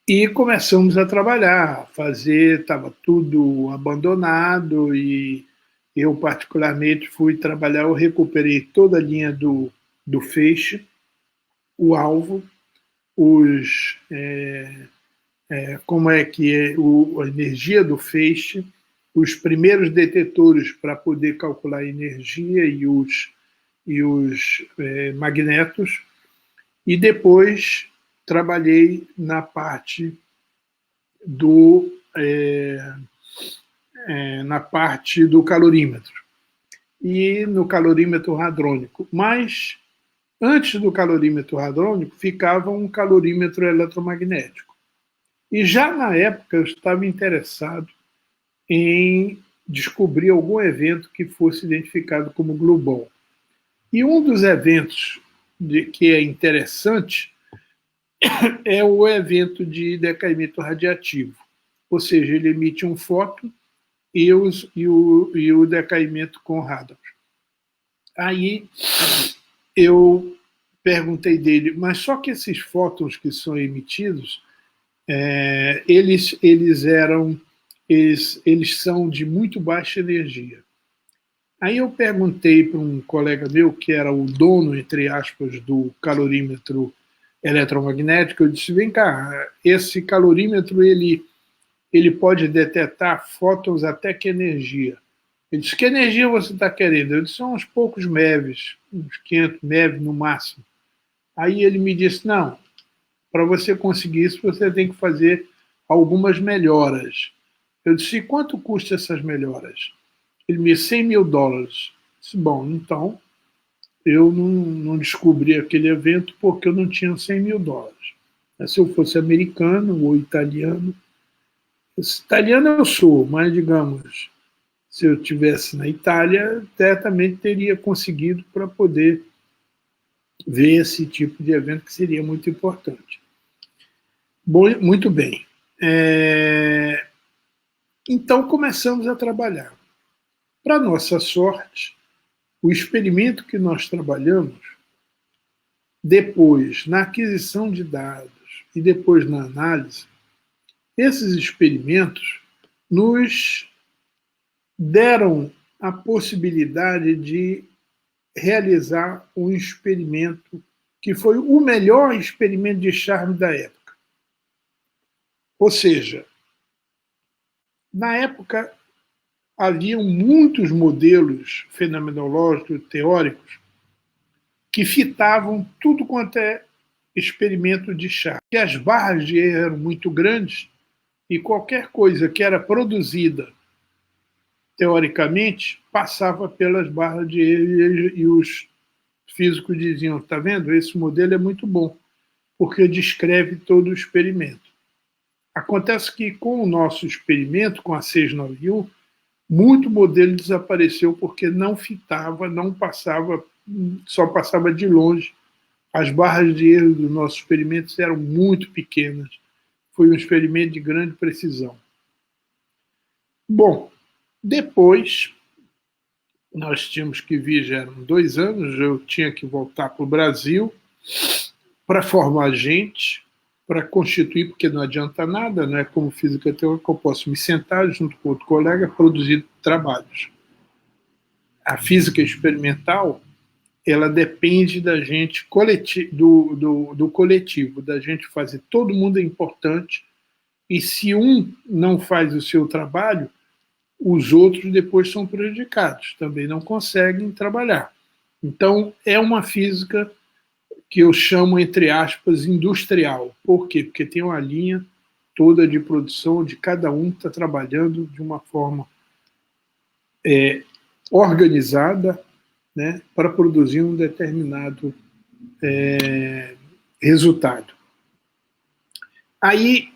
D: e começamos a trabalhar, estava tudo abandonado e eu particularmente fui trabalhar, eu recuperei toda a linha do feixe, o alvo, como é que é a energia do feixe, os primeiros detetores para poder calcular a energia e os magnetos, e depois trabalhei na parte na parte do calorímetro e no calorímetro hadrônico. Mas antes do calorímetro hadrônico ficava um calorímetro eletromagnético. E já na época eu estava interessado em descobrir algum evento que fosse identificado como Global. E um dos eventos que é interessante é o evento de decaimento radiativo. Ou seja, ele emite um fóton e o decaimento com radar. Aí eu perguntei dele: mas só que esses fótons que são emitidos, eles são de muito baixa energia. Aí eu perguntei para um colega meu, que era o dono, entre aspas, do calorímetro eletromagnético, eu disse: vem cá, esse calorímetro ele pode detectar fótons até que energia? Ele disse: que energia você está querendo? Eu disse: são uns poucos MeVs, uns 500 MeV no máximo. Aí ele me disse: não, para você conseguir isso, você tem que fazer algumas melhoras. Eu disse: e quanto custa essas melhoras? Ele me disse: $100 mil. Eu disse: bom, então eu não descobri aquele evento porque eu não tinha $100 mil. Se eu fosse americano ou italiano, italiano eu sou, mas digamos, se eu estivesse na Itália, certamente teria conseguido para poder ver esse tipo de evento que seria muito importante. Bom, muito bem. Então começamos a trabalhar. Para nossa sorte, o experimento que nós trabalhamos, depois na aquisição de dados e depois na análise, esses experimentos nos deram a possibilidade de realizar um experimento que foi o melhor experimento de charme da época. Ou seja, na época haviam muitos modelos fenomenológicos, teóricos, que fitavam tudo quanto é experimento de charme. E as barras de erro eram muito grandes e qualquer coisa que era produzida teoricamente passava pelas barras de erro e os físicos diziam, está vendo? Esse modelo é muito bom, porque descreve todo o experimento. Acontece que com o nosso experimento, com a 691, muito modelo desapareceu porque não fitava, não passava, só passava de longe. As barras de erro dos nossos experimentos eram muito pequenas. Foi um experimento de grande precisão. Bom, depois nós tínhamos que vir, já eram 2 anos, eu tinha que voltar para o Brasil para formar gente, para constituir, porque não adianta nada, não é como física teórica que eu posso me sentar junto com outro colega produzir trabalhos. A física experimental, ela depende da gente, do coletivo, da gente fazer, todo mundo é importante, e se um não faz o seu trabalho, os outros depois são prejudicados, também não conseguem trabalhar. Então, é uma física que eu chamo, entre aspas, industrial. Por quê? Porque tem uma linha toda de produção, onde cada um está trabalhando de uma forma organizada, né, para produzir um determinado resultado. Aí,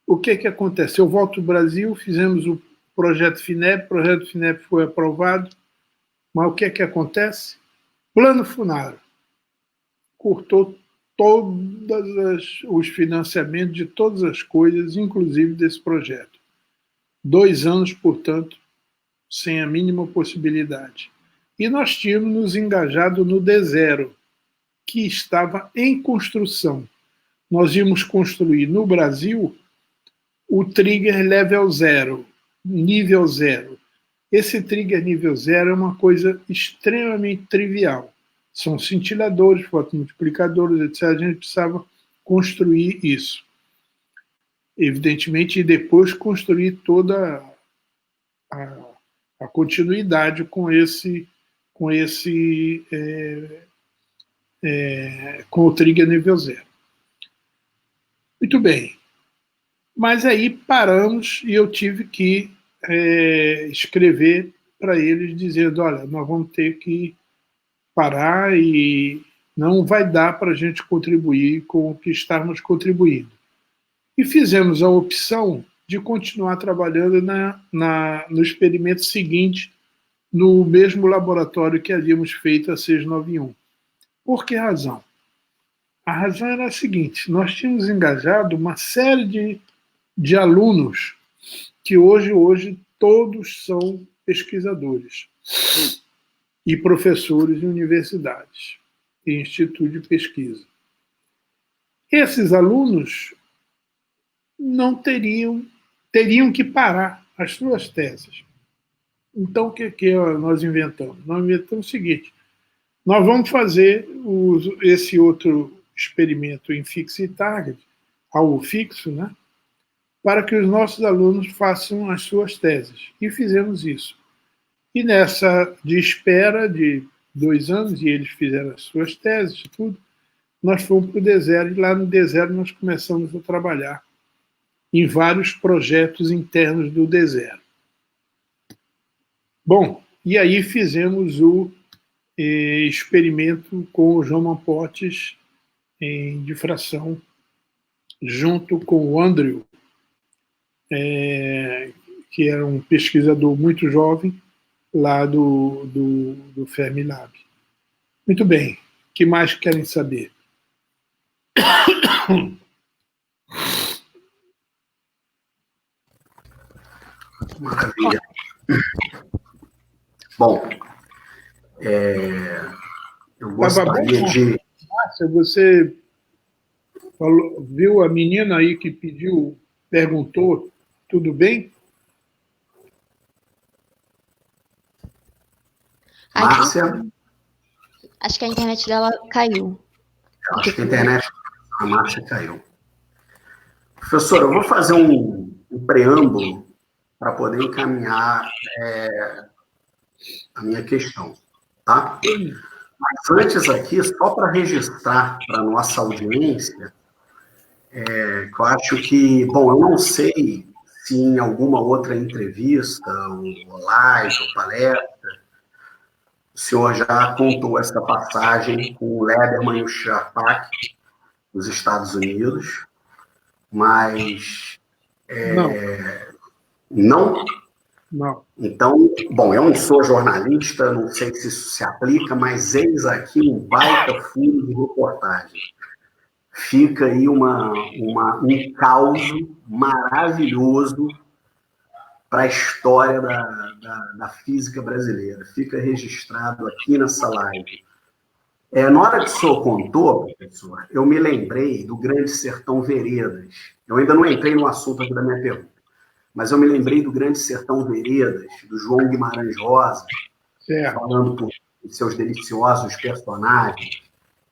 D: o que acontece? Eu volto ao Brasil, fizemos o projeto FINEP foi aprovado, mas o que acontece? Plano Funaro cortou todos os financiamentos de todas as coisas, inclusive desse projeto. 2 anos, portanto, sem a mínima possibilidade. E nós tínhamos nos engajado no D0, que estava em construção. Nós íamos construir no Brasil o trigger level 0, nível 0. Esse trigger nível 0 é uma coisa extremamente trivial. São cintiladores, fotomultiplicadores, etc. A gente precisava construir isso. Evidentemente, e depois construir toda a continuidade com o trigger nível 0. Muito bem. Mas aí paramos e eu tive que escrever para eles dizendo, olha, nós vamos ter que parar e não vai dar para a gente contribuir com o que estávamos contribuindo. E fizemos a opção de continuar trabalhando no experimento seguinte, no mesmo laboratório que havíamos feito a 691. Por que razão? A razão era a seguinte, nós tínhamos engajado uma série de alunos que hoje todos são pesquisadores e professores em universidades e institutos de pesquisa. Esses alunos não teriam que parar as suas teses. Então, o que nós inventamos? Nós inventamos o seguinte, nós vamos fazer esse outro experimento em fixed target, algo fixo, né? Para que os nossos alunos façam as suas teses. E fizemos isso. E nessa de espera de 2 anos, e eles fizeram as suas teses, tudo, nós fomos para o D0, e lá no D0 nós começamos a trabalhar em vários projetos internos do D0. Bom, e aí fizemos o experimento com o João Mampotes em difração, junto com o Andrew, que era um pesquisador muito jovem, lá do Fermilab. Muito bem, o que mais querem saber?
C: Maravilha. Bom, eu gostaria de...
D: Márcia, você viu a menina aí que perguntou, tudo bem?
C: Márcia?
A: Acho que a internet dela caiu.
C: Eu acho que a internet da Márcia caiu. Professor, eu vou fazer um preâmbulo para poder encaminhar a minha questão, tá? Mas antes aqui, só para registrar para a nossa audiência, que eu acho que, bom, eu não sei se em alguma outra entrevista, ou live, ou palestra, o senhor já contou essa passagem com o Lederman e o Charpak nos Estados Unidos, mas... Não?
D: Não.
C: Então, bom, eu não sou jornalista, não sei se isso se aplica, mas eis aqui um baita fundo de reportagem. Fica aí um caos maravilhoso para a história da física brasileira. Fica registrado aqui nessa live. Na hora que o senhor contou, professor, eu me lembrei do Grande Sertão Veredas. Eu ainda não entrei no assunto aqui da minha pergunta, mas eu me lembrei do Grande Sertão Veredas, do João Guimarães Rosa, falando por seus deliciosos personagens,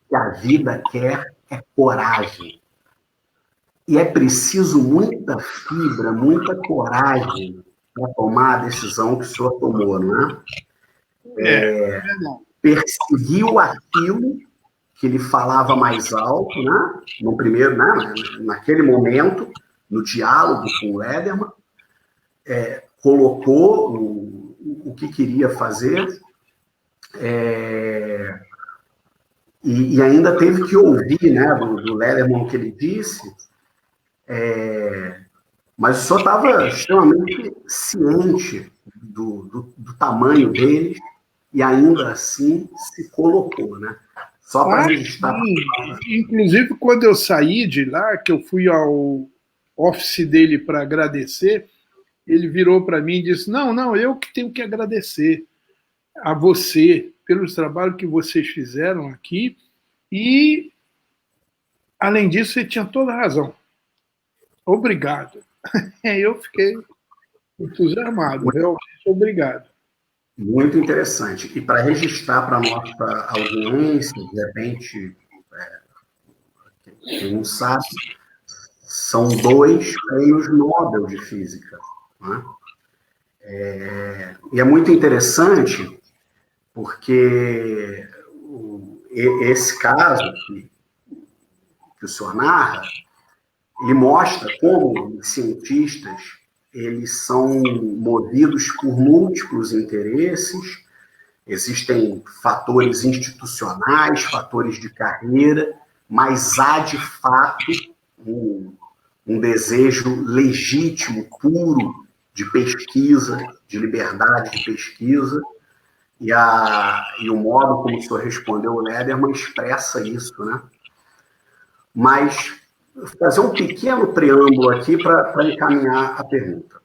C: que a vida quer coragem. E é preciso muita fibra, muita coragem para tomar a decisão que o senhor tomou, não é? Perseguiu aquilo que ele falava mais alto, né? No primeiro, né? Naquele momento, no diálogo com o Lederman, colocou o que queria fazer, e ainda teve que ouvir, né, do Lederman o que ele disse, mas o senhor estava extremamente ciente do tamanho dele e ainda assim se colocou, né? Só para registrar.
D: Inclusive, quando eu saí de lá, que eu fui ao office dele para agradecer, ele virou para mim e disse, não, eu que tenho que agradecer a você pelos trabalhos que vocês fizeram aqui e, além disso, você tinha toda a razão. Obrigado. Eu fiquei entusiasmado, realmente obrigado.
C: Muito interessante. E para registrar para a nossa audiência, de repente, quem não sabe, são 2 prêmios Nobel de Física. Né? E é muito interessante porque esse caso que o senhor narra, ele mostra como os cientistas eles são movidos por múltiplos interesses, existem fatores institucionais, fatores de carreira, mas há, de fato, um desejo legítimo, puro, de pesquisa, de liberdade de pesquisa, e o modo como o senhor respondeu o Lederman expressa isso, né? Mas vou fazer um pequeno preâmbulo aqui para encaminhar a pergunta.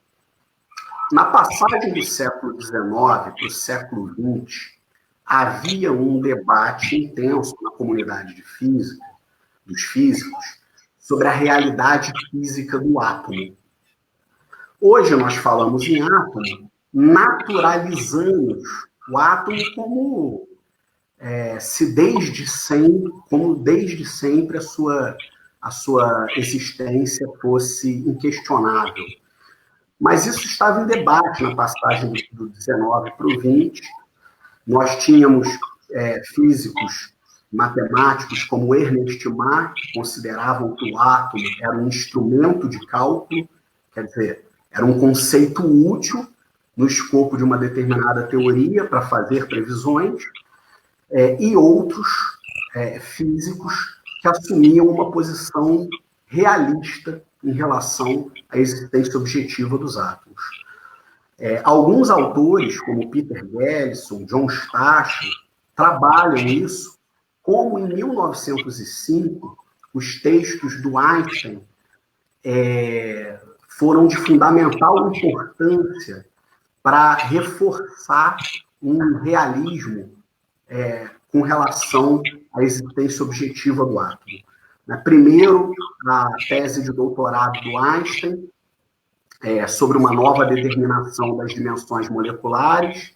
C: Na passagem do século XIX para o século XX, havia um debate intenso na comunidade de física, dos físicos, sobre a realidade física do átomo. Hoje nós falamos em átomo, naturalizamos o átomo como desde sempre a sua existência fosse inquestionável. Mas isso estava em debate na passagem do 19 para o 20. Nós tínhamos físicos matemáticos como Ernest Mach, que consideravam que o átomo era um instrumento de cálculo, quer dizer, era um conceito útil no escopo de uma determinada teoria para fazer previsões, e outros físicos que assumiam uma posição realista em relação à existência objetiva dos átomos. Alguns autores, como Peter Gelston, John Stachel, trabalham isso, como em 1905, os textos do Einstein foram de fundamental importância para reforçar um realismo com relação à existência objetiva do átomo. Primeiro, a tese de doutorado do Einstein, sobre uma nova determinação das dimensões moleculares,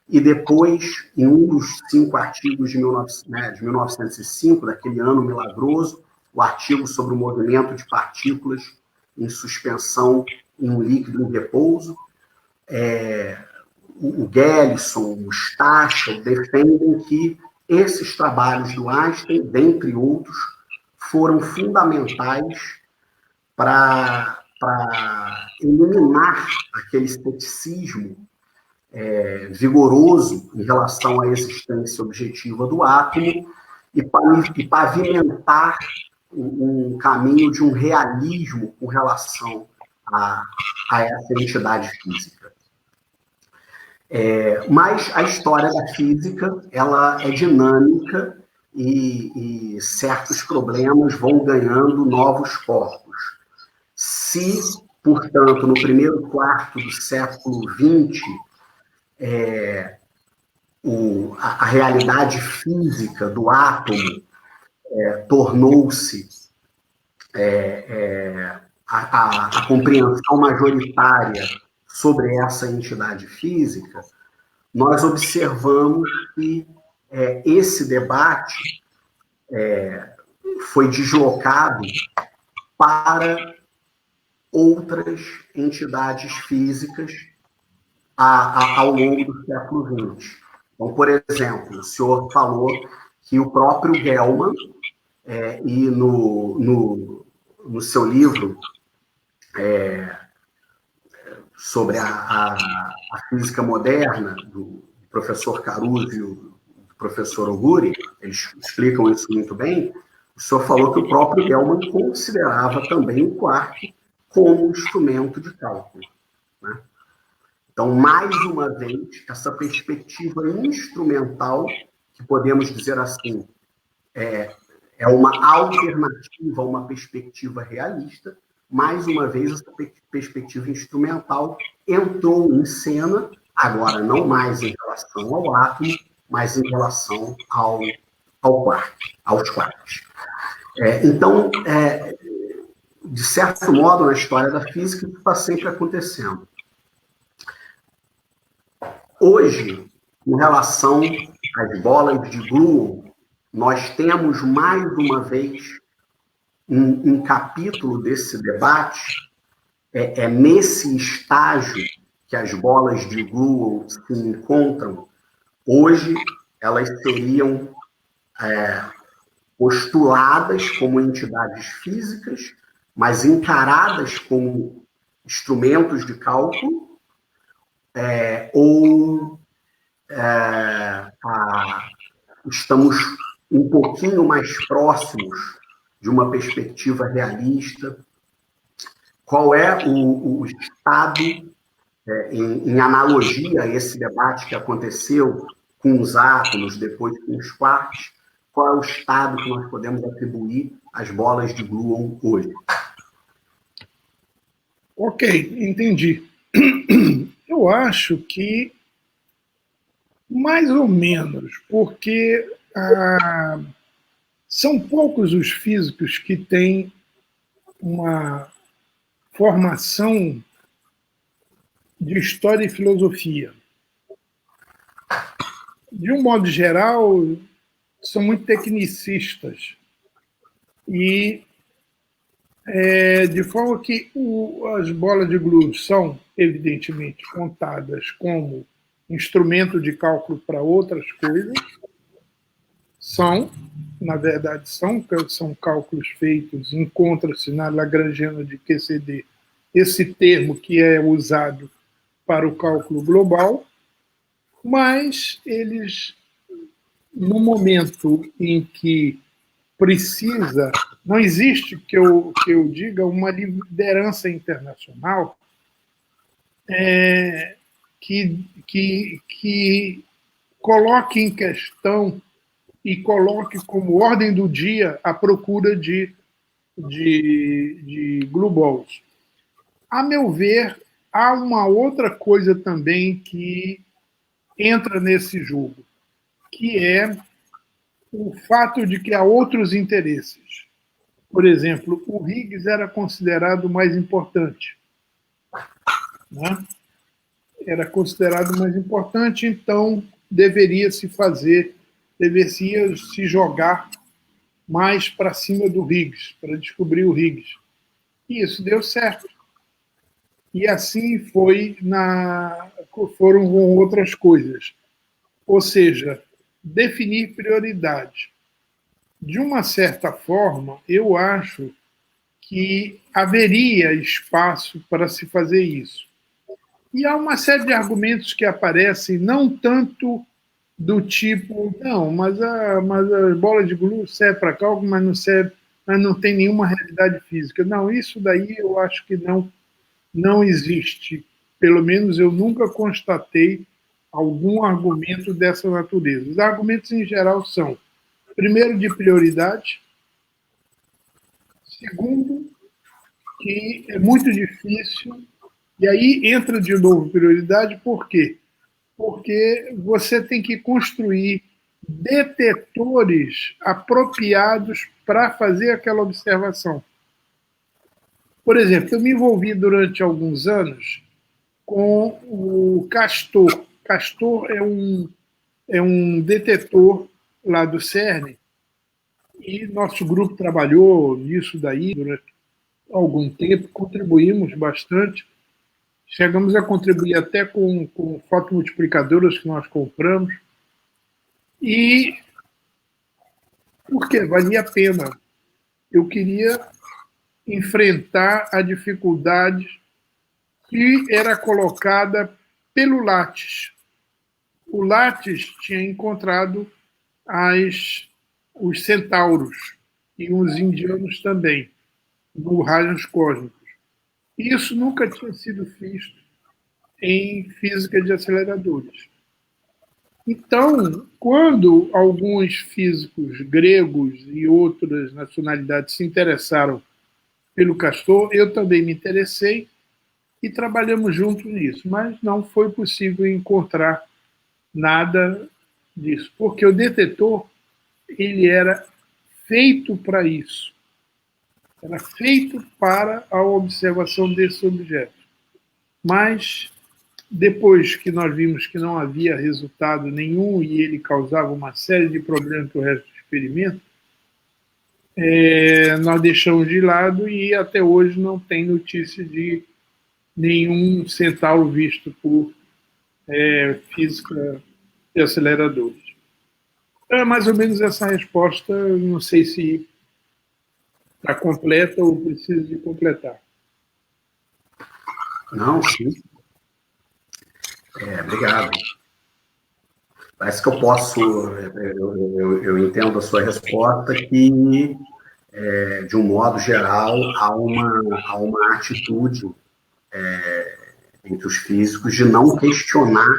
C: e depois, em um dos 5 artigos de 1905, daquele ano milagroso, o artigo sobre o movimento de partículas em suspensão em um líquido em repouso. O Gellison, o Stachel, defendem que esses trabalhos do Einstein, dentre outros, foram fundamentais para eliminar aquele ceticismo vigoroso em relação à existência objetiva do átomo e pavimentar um caminho de um realismo com relação a essa entidade física. Mas a história da física ela é dinâmica e certos problemas vão ganhando novos corpos. Se, portanto, no primeiro quarto do século XX, a realidade física do átomo tornou-se a compreensão majoritária sobre essa entidade física, nós observamos que esse debate foi deslocado para outras entidades físicas ao longo do século XX. Então, por exemplo, o senhor falou que o próprio Gell-Mann, e no seu livro sobre a física moderna, do professor Caruso e do professor Oguri, eles explicam isso muito bem, o senhor falou que o próprio Gell-Mann considerava também o quark como um instrumento de cálculo, né? Então, mais uma vez, essa perspectiva instrumental, que podemos dizer assim, é uma alternativa a uma perspectiva realista, mais uma vez, essa perspectiva instrumental entrou em cena, agora não mais em relação ao átomo, mas em relação aos quarks. Então, de certo modo, na história da física, isso está sempre acontecendo. Hoje, em relação às bolas de gluon, nós temos mais uma vez um capítulo desse debate. É nesse estágio que as bolas de gluon se encontram. Hoje, elas seriam postuladas como entidades físicas, mas encaradas como instrumentos de cálculo, ou estamos um pouquinho mais próximos de uma perspectiva realista. Qual é o estado, em analogia a esse debate que aconteceu com os átomos, depois com os quarks, qual é o estado que nós podemos atribuir às bolas de gluon hoje?
D: Ok, entendi. Eu acho que mais ou menos, porque são poucos os físicos que têm uma formação de história e filosofia. De um modo geral, são muito tecnicistas. E de forma que as bolas de gluon são, evidentemente, contadas como instrumento de cálculo para outras coisas. Na verdade, são cálculos feitos, encontra-se na Lagrangiana de QCD esse termo que é usado para o cálculo global, mas eles, no momento em que precisa, não existe que eu diga uma liderança internacional que coloque em questão e coloque como ordem do dia a procura de glue balls. A meu ver, há uma outra coisa também que entra nesse jogo, que é o fato de que há outros interesses. Por exemplo, o Higgs era considerado o mais importante, né? era considerado mais importante, então deveria se jogar mais para cima do Higgs, para descobrir o Higgs. E isso deu certo. E assim foram com outras coisas. Ou seja, definir prioridades. De uma certa forma, eu acho que haveria espaço para se fazer isso. E há uma série de argumentos que aparecem, não tanto do tipo, não, mas a bola de gude serve para cálculo, mas não tem nenhuma realidade física. Não, isso daí eu acho que não existe. Pelo menos eu nunca constatei algum argumento dessa natureza. Os argumentos em geral são, primeiro, de prioridade, segundo, que é muito difícil, e aí entra de novo prioridade, por quê? Porque você tem que construir detetores apropriados para fazer aquela observação. Por exemplo, eu me envolvi durante alguns anos com o Castor. Castor é um detetor lá do CERN, e nosso grupo trabalhou nisso daí durante algum tempo, contribuímos bastante, chegamos a contribuir até com fotomultiplicadoras que nós compramos, e porque valia a pena. Eu queria enfrentar a dificuldade que era colocada pelo Lattes. O Lattes tinha encontrado os centauros e os indianos também, no raios cósmicos. Isso nunca tinha sido visto em física de aceleradores. Então, quando alguns físicos gregos e outras nacionalidades se interessaram pelo Castor, eu também me interessei e trabalhamos juntos nisso, mas não foi possível encontrar nada disso, porque o detetor ele era feito para isso, era feito para a observação desses objetos. Mas depois que nós vimos que não havia resultado nenhum e ele causava uma série de problemas para o resto do experimento, nós deixamos de lado e até hoje não tem notícia de nenhum centauro visto por física de aceleradores. É mais ou menos essa resposta, não sei se está completa ou precisa de completar.
C: Não, sim. Obrigado. Parece que eu posso, eu entendo a sua resposta que, de um modo geral, há uma atitude entre os físicos de não questionar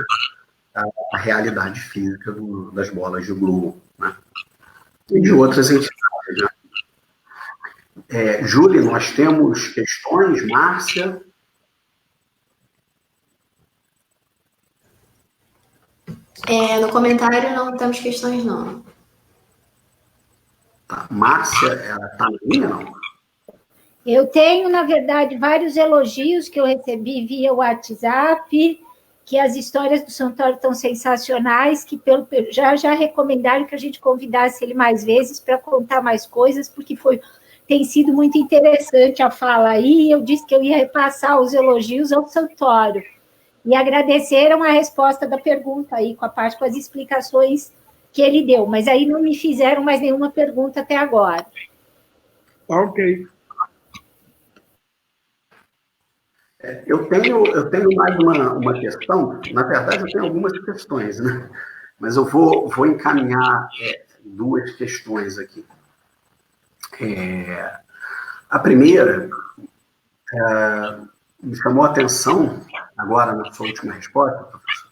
C: a realidade física das bolas de Gromov, né? E de outras entidades. Né? Júlia, nós temos questões, Márcia?
A: No comentário não temos questões, não.
C: Tá. Márcia, ela está na linha, não?
B: Eu tenho, na verdade, vários elogios que eu recebi via WhatsApp, que as histórias do Santoro estão sensacionais, que já recomendaram que a gente convidasse ele mais vezes para contar mais coisas, porque tem sido muito interessante a fala aí. Eu disse que eu ia repassar os elogios ao Santoro. E agradeceram a resposta da pergunta aí, com as explicações que ele deu. Mas aí não me fizeram mais nenhuma pergunta até agora.
D: Ok.
C: Eu tenho mais uma questão. Na verdade, eu tenho algumas questões, né? Mas eu vou encaminhar duas questões aqui. A primeira me chamou a atenção, agora na sua última resposta, professor,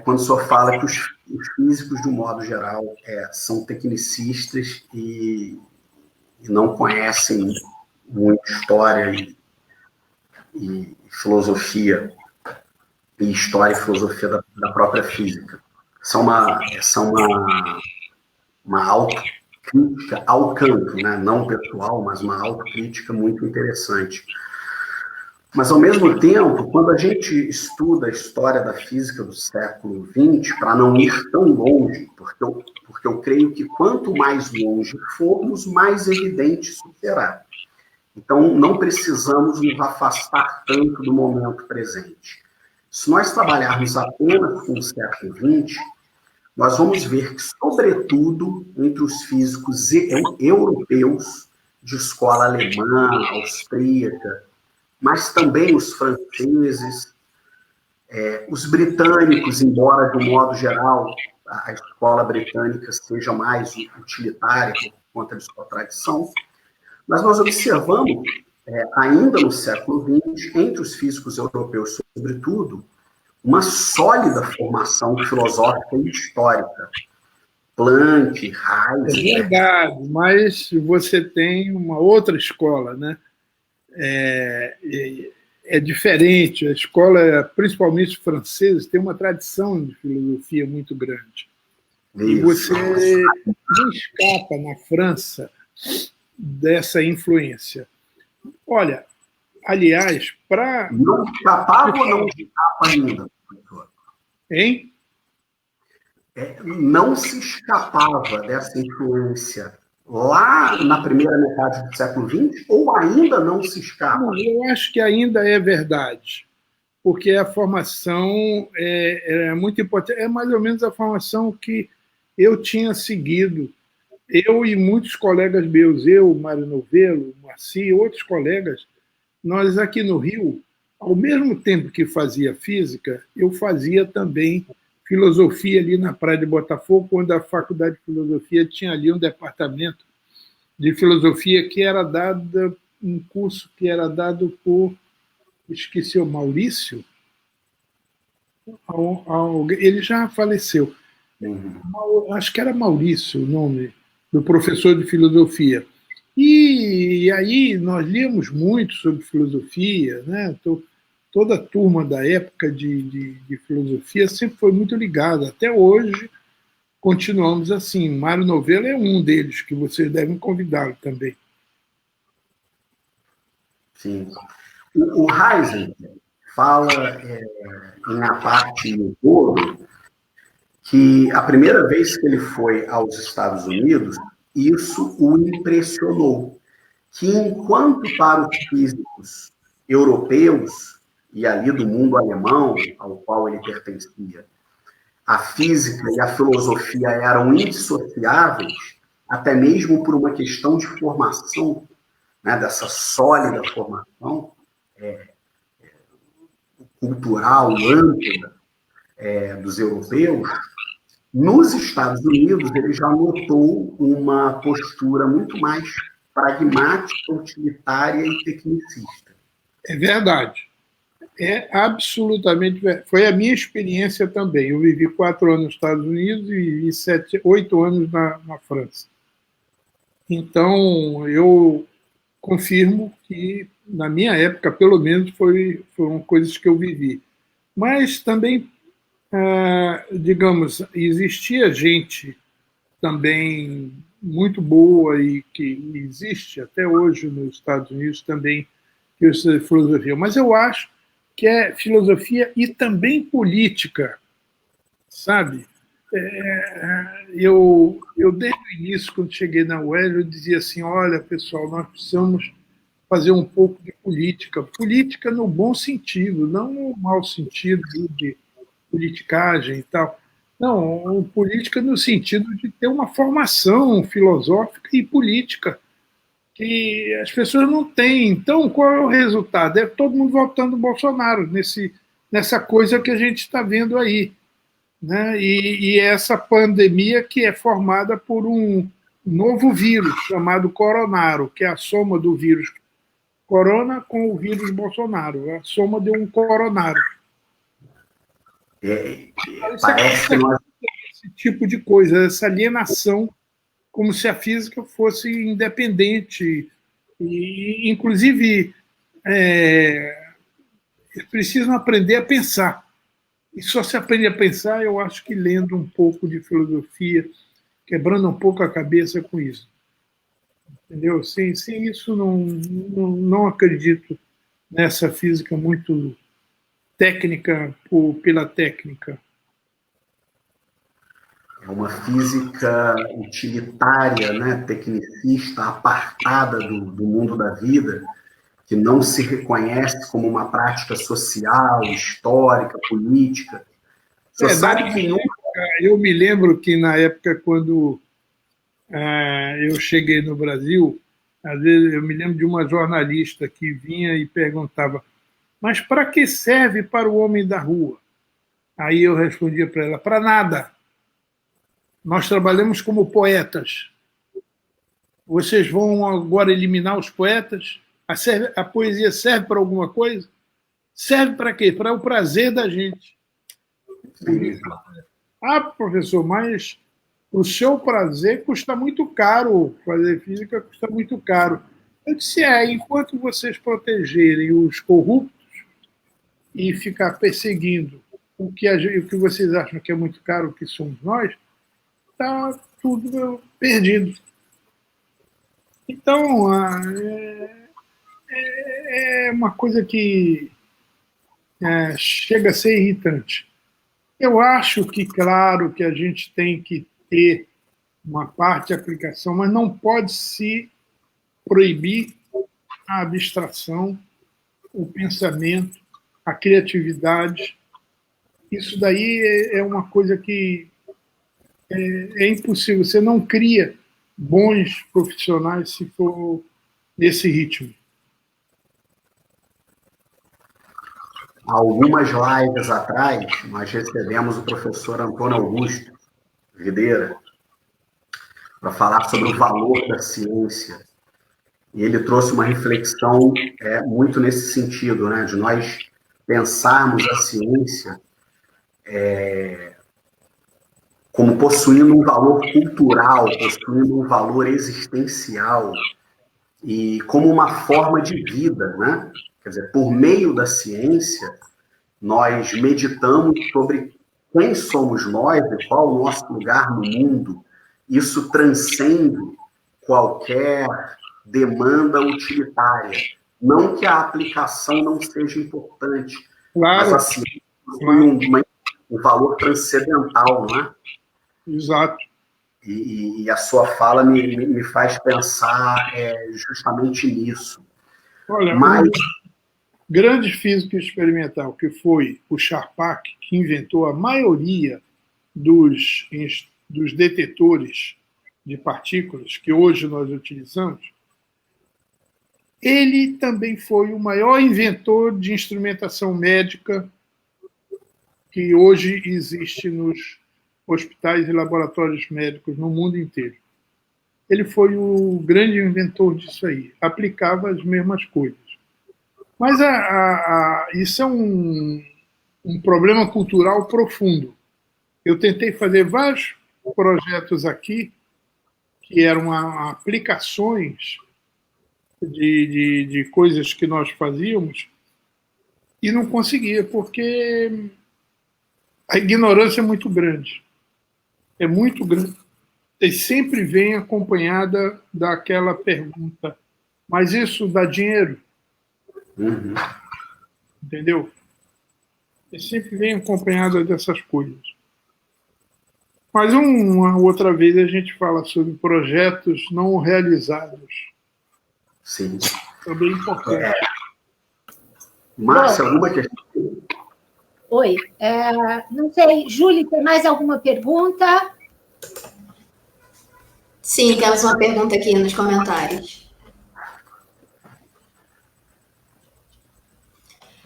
C: quando o senhor fala que os físicos, de um modo geral, são tecnicistas e não conhecem muito história e filosofia, e história e filosofia da própria física. São uma autocrítica ao campo, né? Não pessoal, mas uma autocrítica muito interessante. Mas, ao mesmo tempo, quando a gente estuda a história da física do século XX, para não ir tão longe, porque eu creio que quanto mais longe formos, mais evidente isso será. Então, não precisamos nos afastar tanto do momento presente. Se nós trabalharmos apenas com o século XX, nós vamos ver que, sobretudo, entre os físicos europeus, de escola alemã, austríaca, mas também os franceses, os britânicos, embora, de um modo geral, a escola britânica seja mais utilitária por conta de sua tradição, mas nós observamos, ainda no século XX, entre os físicos europeus, sobretudo, uma sólida formação filosófica e histórica. Planck, Heisenberg...
D: É verdade, mas você tem uma outra escola, né? É diferente. A escola, principalmente francesa, tem uma tradição de filosofia muito grande. Isso. E você não escapa na França dessa influência. Olha, aliás, para...
C: Não escapava ou não escapa ainda, professor?
D: Hein?
C: Não se escapava dessa influência lá na primeira metade do século XX ou ainda não se escapa?
D: Não, eu acho que ainda é verdade, porque a formação é muito importante. É mais ou menos a formação que eu tinha seguido. Eu e muitos colegas meus, Mário Novelo, Marci, outros colegas, nós aqui no Rio, ao mesmo tempo que fazia física, eu fazia também filosofia ali na Praia de Botafogo, quando a Faculdade de Filosofia tinha ali um departamento de filosofia que era dado, um curso que era dado por, esqueci o Maurício, ele já faleceu. Acho que era Maurício o nome do professor de filosofia. E aí nós líamos muito sobre filosofia, né? Toda a turma da época de filosofia sempre foi muito ligada. Até hoje continuamos assim. Mário Novelo é um deles, que vocês devem convidá-lo também.
C: Sim. O Heisenberg fala em A Parte e o Todo que a primeira vez que ele foi aos Estados Unidos, isso o impressionou. Que enquanto para os físicos europeus e ali do mundo alemão, ao qual ele pertencia, a física e a filosofia eram indissociáveis, até mesmo por uma questão de formação, né, dessa sólida formação cultural ampla dos europeus. Nos Estados Unidos, ele já notou uma postura muito mais pragmática, utilitária e tecnicista.
D: É verdade. É absolutamente verdade. Foi a minha experiência também. Eu vivi 4 anos nos Estados Unidos e vivi 8 anos na França. Então, eu confirmo que, na minha época, pelo menos, foram coisas que eu vivi. Mas também, digamos, existia gente também muito boa e que existe até hoje nos Estados Unidos também, que é filosofia. Mas eu acho que é filosofia e também política, sabe? Eu desde o início, quando cheguei na UEL, eu dizia assim, olha, pessoal, nós precisamos fazer um pouco de política. Política no bom sentido, não no mau sentido de politicagem e tal. Não, política no sentido de ter uma formação filosófica e política que as pessoas não têm. Então, qual é o resultado? É todo mundo votando no Bolsonaro, nessa coisa que a gente está vendo aí. Né? E essa pandemia que é formada por um novo vírus chamado coronaro, que é a soma do vírus corona com o vírus Bolsonaro, a soma de um coronaro.
C: Parece que nós...
D: Esse tipo de coisa, essa alienação, como se a física fosse independente. E, inclusive, precisam aprender a pensar. E só se aprende a pensar, eu acho que lendo um pouco de filosofia, quebrando um pouco a cabeça com isso. Entendeu? Sem isso, não acredito nessa física muito técnica pela técnica?
C: É uma física utilitária, né, tecnicista, apartada do mundo da vida, que não se reconhece como uma prática social, histórica, política. Você sabe que
D: eu me lembro que na época quando eu cheguei no Brasil, às vezes eu me lembro de uma jornalista que vinha e perguntava: mas para que serve para o homem da rua? Aí eu respondia para ela: para nada. Nós trabalhamos como poetas. Vocês vão agora eliminar os poetas? A poesia serve para alguma coisa? Serve para quê? Para o prazer da gente. Ah, professor, mas o seu prazer custa muito caro. Fazer física custa muito caro. Eu disse: enquanto vocês protegerem os corruptos e ficar perseguindo o que vocês acham que é muito caro, que somos nós, está tudo perdido. Então, é uma coisa que chega a ser irritante. Eu acho que, claro, que a gente tem que ter uma parte de aplicação, mas não pode se proibir a abstração, o pensamento, a criatividade. Isso daí é uma coisa que é impossível. Você não cria bons profissionais se for nesse ritmo.
C: Há algumas lives atrás, nós recebemos o professor Antônio Augusto Videira para falar sobre o valor da ciência. E ele trouxe uma reflexão muito nesse sentido, né, de nós pensarmos a ciência como possuindo um valor cultural, possuindo um valor existencial e como uma forma de vida, né? Quer dizer, por meio da ciência, nós meditamos sobre quem somos nós e qual o nosso lugar no mundo. Isso transcende qualquer demanda utilitária. Não que a aplicação não seja importante,
D: claro,
C: mas a ciência possui um valor transcendental, não é?
D: Exato.
C: E a sua fala me faz pensar justamente nisso.
D: Olha, um grande físico experimental, que foi o Charpak, que inventou a maioria dos detetores de partículas que hoje nós utilizamos, ele também foi o maior inventor de instrumentação médica que hoje existe nos hospitais e laboratórios médicos no mundo inteiro. Ele foi o grande inventor disso aí, aplicava as mesmas coisas. Mas isso é um problema cultural profundo. Eu tentei fazer vários projetos aqui que eram aplicações de coisas que nós fazíamos e não conseguia, porque a ignorância é muito grande. É muito grande. E sempre vem acompanhada daquela pergunta: mas isso dá dinheiro?
C: Uhum.
D: Entendeu? E sempre vem acompanhada dessas coisas. Mas uma outra vez a gente fala sobre projetos não realizados.
C: Sim.
D: Também importante.
C: Márcia, alguma questão?
B: Oi. Não sei, Júlia, tem mais alguma pergunta?
A: Sim, temos uma pergunta aqui nos comentários.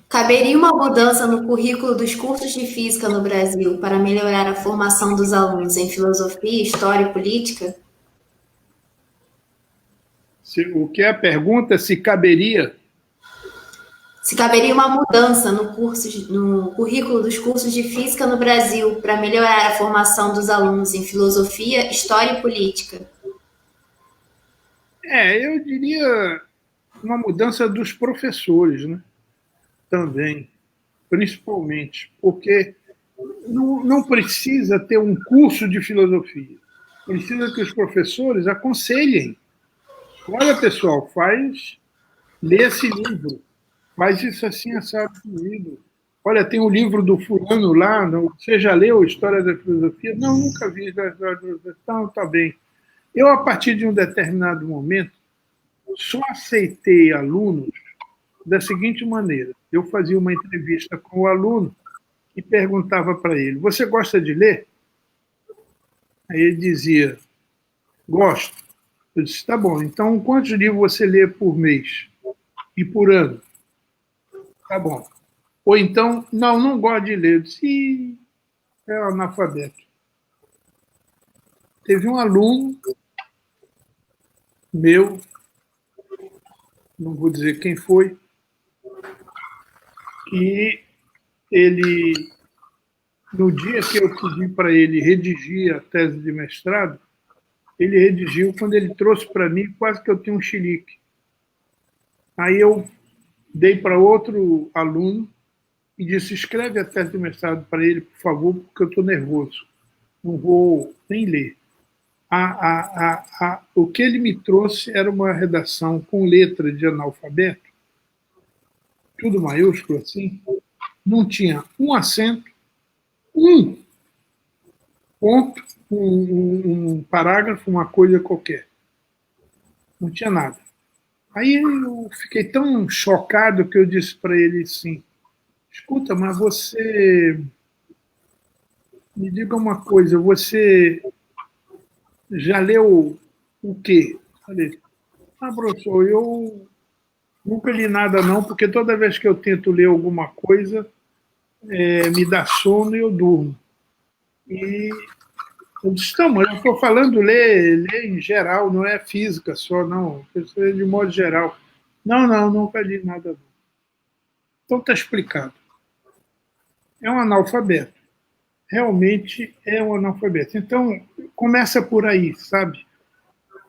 A: Caberia uma mudança no currículo dos cursos de física no Brasil para melhorar a formação dos alunos em filosofia, história e política?
D: O que é a pergunta? Se caberia?
A: Se caberia uma mudança no currículo dos cursos de física no Brasil para melhorar a formação dos alunos em filosofia, história e política?
D: Eu diria uma mudança dos professores, né? Também, principalmente, porque não precisa ter um curso de filosofia. Precisa que os professores aconselhem. Olha, pessoal, lê esse livro. Mas isso assim é sábio comigo. Olha, tem um livro do fulano lá, não, você já leu História da Filosofia? Não, nunca vi. Então, tá bem. Eu, a partir de um determinado momento, só aceitei alunos da seguinte maneira. Eu fazia uma entrevista com o aluno e perguntava para ele, você gosta de ler? Aí ele dizia, gosto. Eu disse, tá bom, então quantos livros você lê por mês e por ano? Tá bom. Ou então, não, não gosto de ler. Eu disse, ih, é analfabeto. Teve um aluno meu, não vou dizer quem foi, que ele, no dia que eu pedi para ele redigir a tese de mestrado, ele redigiu, quando ele trouxe para mim, quase que eu tinha um chilique. Aí eu dei para outro aluno e disse, escreve a tese de mestrado para ele, por favor, porque eu estou nervoso. Não vou nem ler. O que ele me trouxe era uma redação com letra de analfabeto, tudo maiúsculo assim, não tinha um acento, um ponto, um parágrafo, uma coisa qualquer. Não tinha nada. Aí eu fiquei tão chocado que eu disse para ele assim, escuta, mas você... Me diga uma coisa, você já leu o quê? Falei, professor, eu nunca li nada não, porque toda vez que eu tento ler alguma coisa, me dá sono e eu durmo. E eu disse, não, mas eu estou falando ler em geral, não é física só, não, de modo geral. Não, não, nunca li nada não. Então está explicado. É um analfabeto. Realmente é um analfabeto. Então, começa por aí, sabe?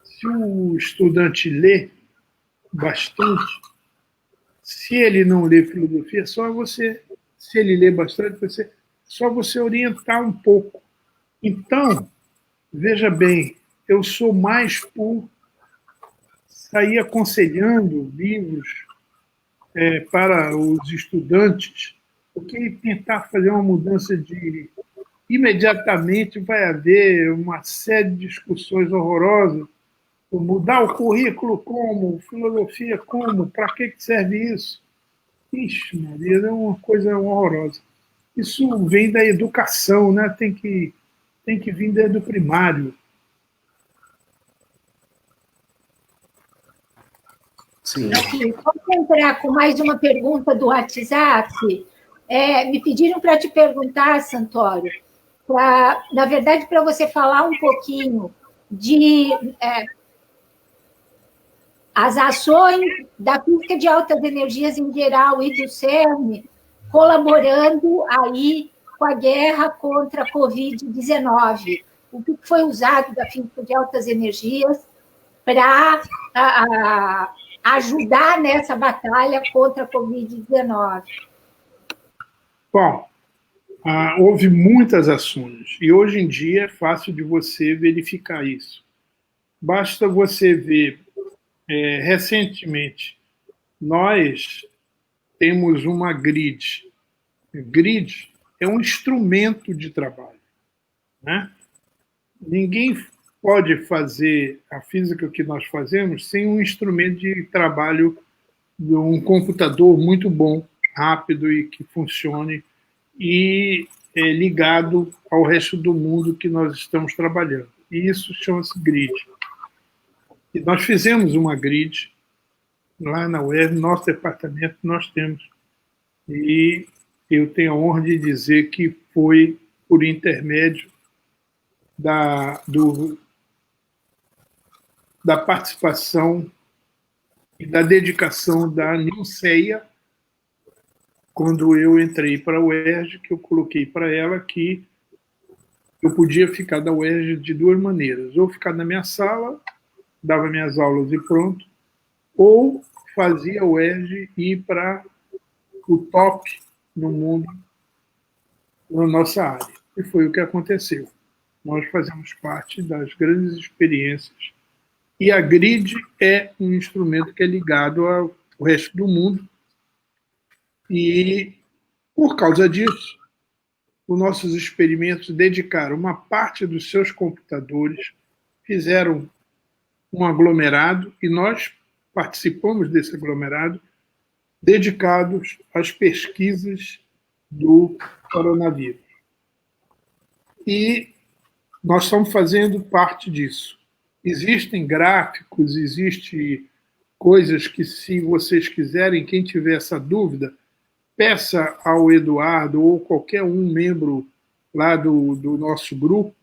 D: Se o estudante lê bastante, se ele não lê filosofia, só você, se ele lê bastante, só você orientar um pouco. Então, veja bem, eu sou mais por sair aconselhando livros para os estudantes, porque tentar fazer uma mudança de... Imediatamente vai haver uma série de discussões horrorosas. Mudar o currículo como? Filosofia como? Para que serve isso? Ixi, Maria, é uma coisa horrorosa. Isso vem da educação, né? Tem que vir desde o primário.
C: Sim.
B: Aqui, vamos entrar com mais uma pergunta do WhatsApp. Me pediram para te perguntar, Santoro, na verdade, para você falar um pouquinho de as ações da física de altas energias em geral e do CERN colaborando aí com a guerra contra a Covid-19. O que foi usado da física de altas energias para ajudar nessa batalha contra a Covid-19?
D: Bom, houve muitas ações, e hoje em dia é fácil de você verificar isso. Basta você ver, recentemente, nós temos uma grid. Grid é um instrumento de trabalho, né? Ninguém pode fazer a física que nós fazemos sem um instrumento de trabalho, de um computador muito bom, rápido e que funcione, e ligado ao resto do mundo que nós estamos trabalhando. E isso chama-se grid. E nós fizemos uma grid lá na UERJ, no nosso departamento nós temos. E eu tenho a honra de dizer que foi por intermédio da participação e da dedicação da Nilceia, quando eu entrei para a UERJ, que eu coloquei para ela que eu podia ficar da UERJ de duas maneiras. Ou ficar na minha sala, dava minhas aulas e pronto, ou fazia a UERJ ir para o top no mundo, na nossa área. E foi o que aconteceu. Nós fazemos parte das grandes experiências. E a grid é um instrumento que é ligado ao resto do mundo, E, por causa disso, os nossos experimentos dedicaram uma parte dos seus computadores, fizeram um aglomerado, e nós participamos desse aglomerado, dedicados às pesquisas do coronavírus. E nós estamos fazendo parte disso. Existem gráficos, existem coisas que, se vocês quiserem, quem tiver essa dúvida, peça ao Eduardo ou qualquer um membro lá do nosso grupo,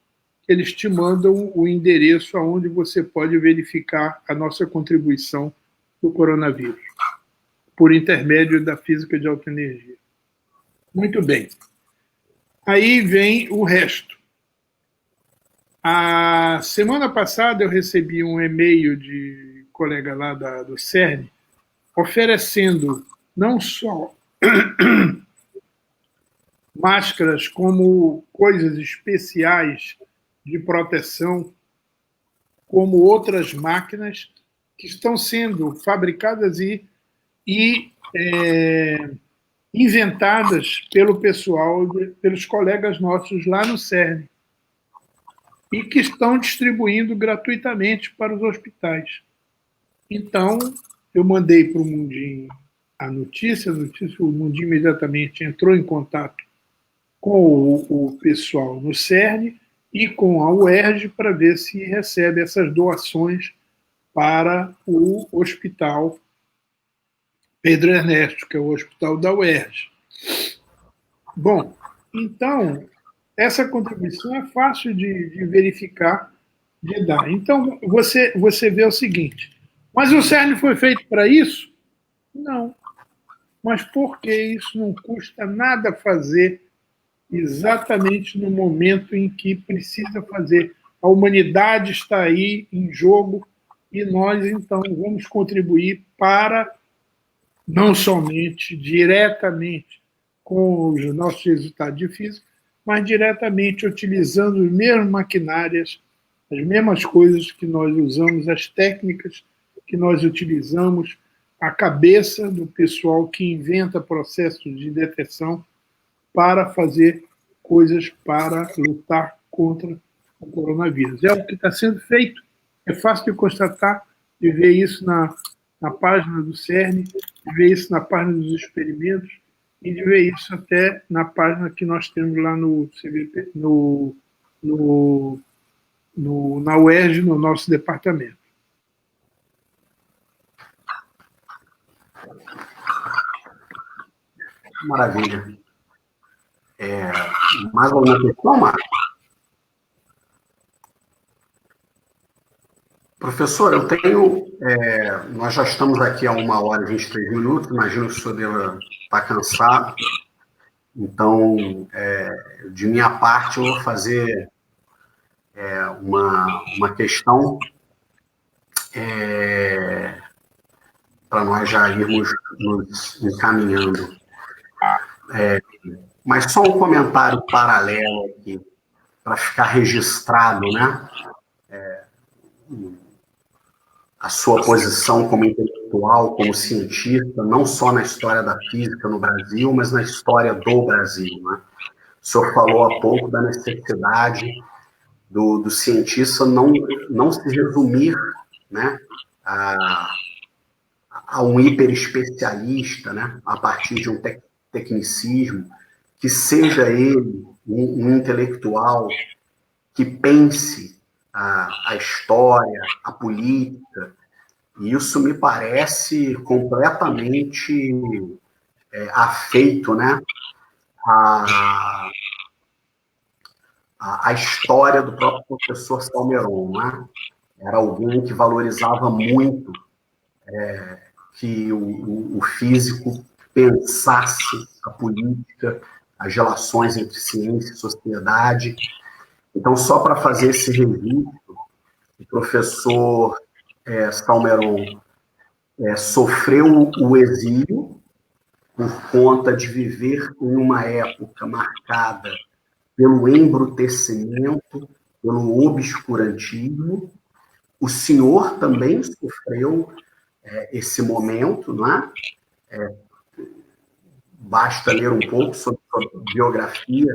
D: que eles te mandam o endereço aonde você pode verificar a nossa contribuição do coronavírus, por intermédio da física de alta energia. Muito bem. Aí vem o resto. A semana passada eu recebi um e-mail de colega lá do CERN, oferecendo não só máscaras, como coisas especiais de proteção, como outras máquinas que estão sendo fabricadas e inventadas pelo pessoal, pelos colegas nossos lá no CERN, e que estão distribuindo gratuitamente para os hospitais. Então, eu mandei para o Mundinho a notícia, o Mundinho imediatamente entrou em contato com o pessoal no CERN e com a UERJ para ver se recebe essas doações para o hospital Pedro Ernesto, que é o hospital da UERJ. Bom, então, essa contribuição é fácil de verificar, de dar. Então, você vê o seguinte, mas o CERN foi feito para isso? Não. Mas por que isso não custa nada fazer exatamente no momento em que precisa fazer? A humanidade está aí em jogo e nós, então, vamos contribuir para, não somente diretamente com os nossos resultados de física, mas diretamente utilizando as mesmas maquinárias, as mesmas coisas que nós usamos, as técnicas que nós utilizamos, a cabeça do pessoal que inventa processos de detecção para fazer coisas para lutar contra o coronavírus. É o que está sendo feito. É fácil de constatar, de ver isso na página do CERN, de ver isso na página dos experimentos e de ver isso até na página que nós temos lá no CVP, na UERJ, no nosso departamento.
C: Maravilha. Mais alguma questão, Marcos? Professor, eu tenho... nós já estamos aqui há 1h23, imagino que o senhor deva estar cansado. Então, de minha parte, eu vou fazer uma questão para nós já irmos nos encaminhando. Mas só um comentário paralelo aqui, para ficar registrado, né? A sua posição como intelectual, como cientista, não só na história da física no Brasil, mas na história do Brasil, né? O senhor falou há pouco da necessidade do cientista não se resumir, né, a um hiperespecialista, né, a partir de um tecnicismo, que seja ele um intelectual que pense a história, a política, e isso me parece completamente afeito, né, a história do próprio professor Salmeron, né? Era alguém que valorizava muito que o físico pensasse a política, as relações entre ciência e sociedade. Então, só para fazer esse registro, o professor Salmeron sofreu o exílio por conta de viver em uma época marcada pelo embrutecimento, pelo obscurantismo. O senhor também sofreu esse momento, não é? basta ler um pouco sobre sua biografia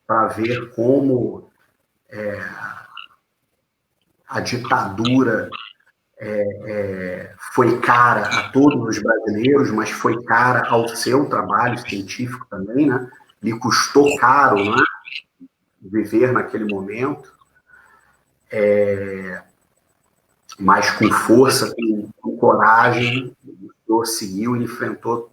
C: para ver como a ditadura foi cara a todos os brasileiros, mas foi cara ao seu trabalho científico também, né? Lhe custou caro, né, viver naquele momento, mas com força, com coragem, o senhor seguiu e enfrentou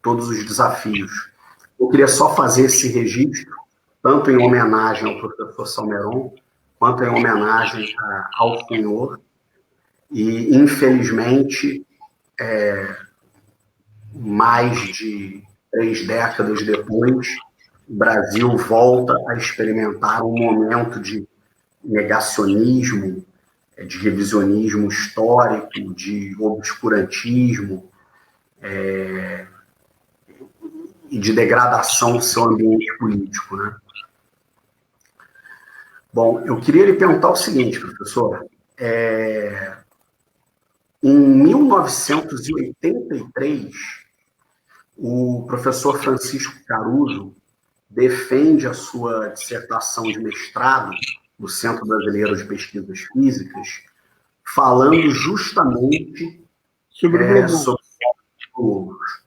C: todos os desafios. Eu queria só fazer esse registro, tanto em homenagem ao professor Salmeron, quanto em homenagem ao senhor. E, infelizmente, mais de 3 décadas depois, o Brasil volta a experimentar um momento de negacionismo, de revisionismo histórico, de obscurantismo e de degradação do seu ambiente político, né? Bom, eu queria lhe perguntar o seguinte, professor. Em 1983, o professor Francisco Caruso defende a sua dissertação de mestrado no Centro Brasileiro de Pesquisas Físicas, falando justamente sobre globos.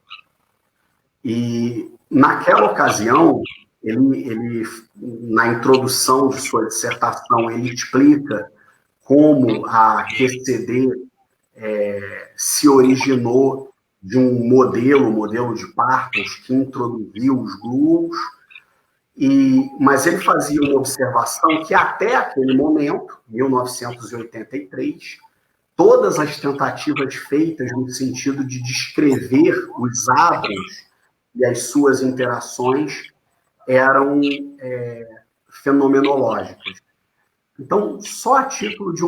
C: E, naquela ocasião, ele, na introdução de sua dissertação, ele explica como a QCD se originou de um modelo de Parkins, que introduziu os globos, mas ele fazia uma observação que até aquele momento, 1983, todas as tentativas feitas no sentido de descrever os átomos e as suas interações eram fenomenológicas. Então, só a título de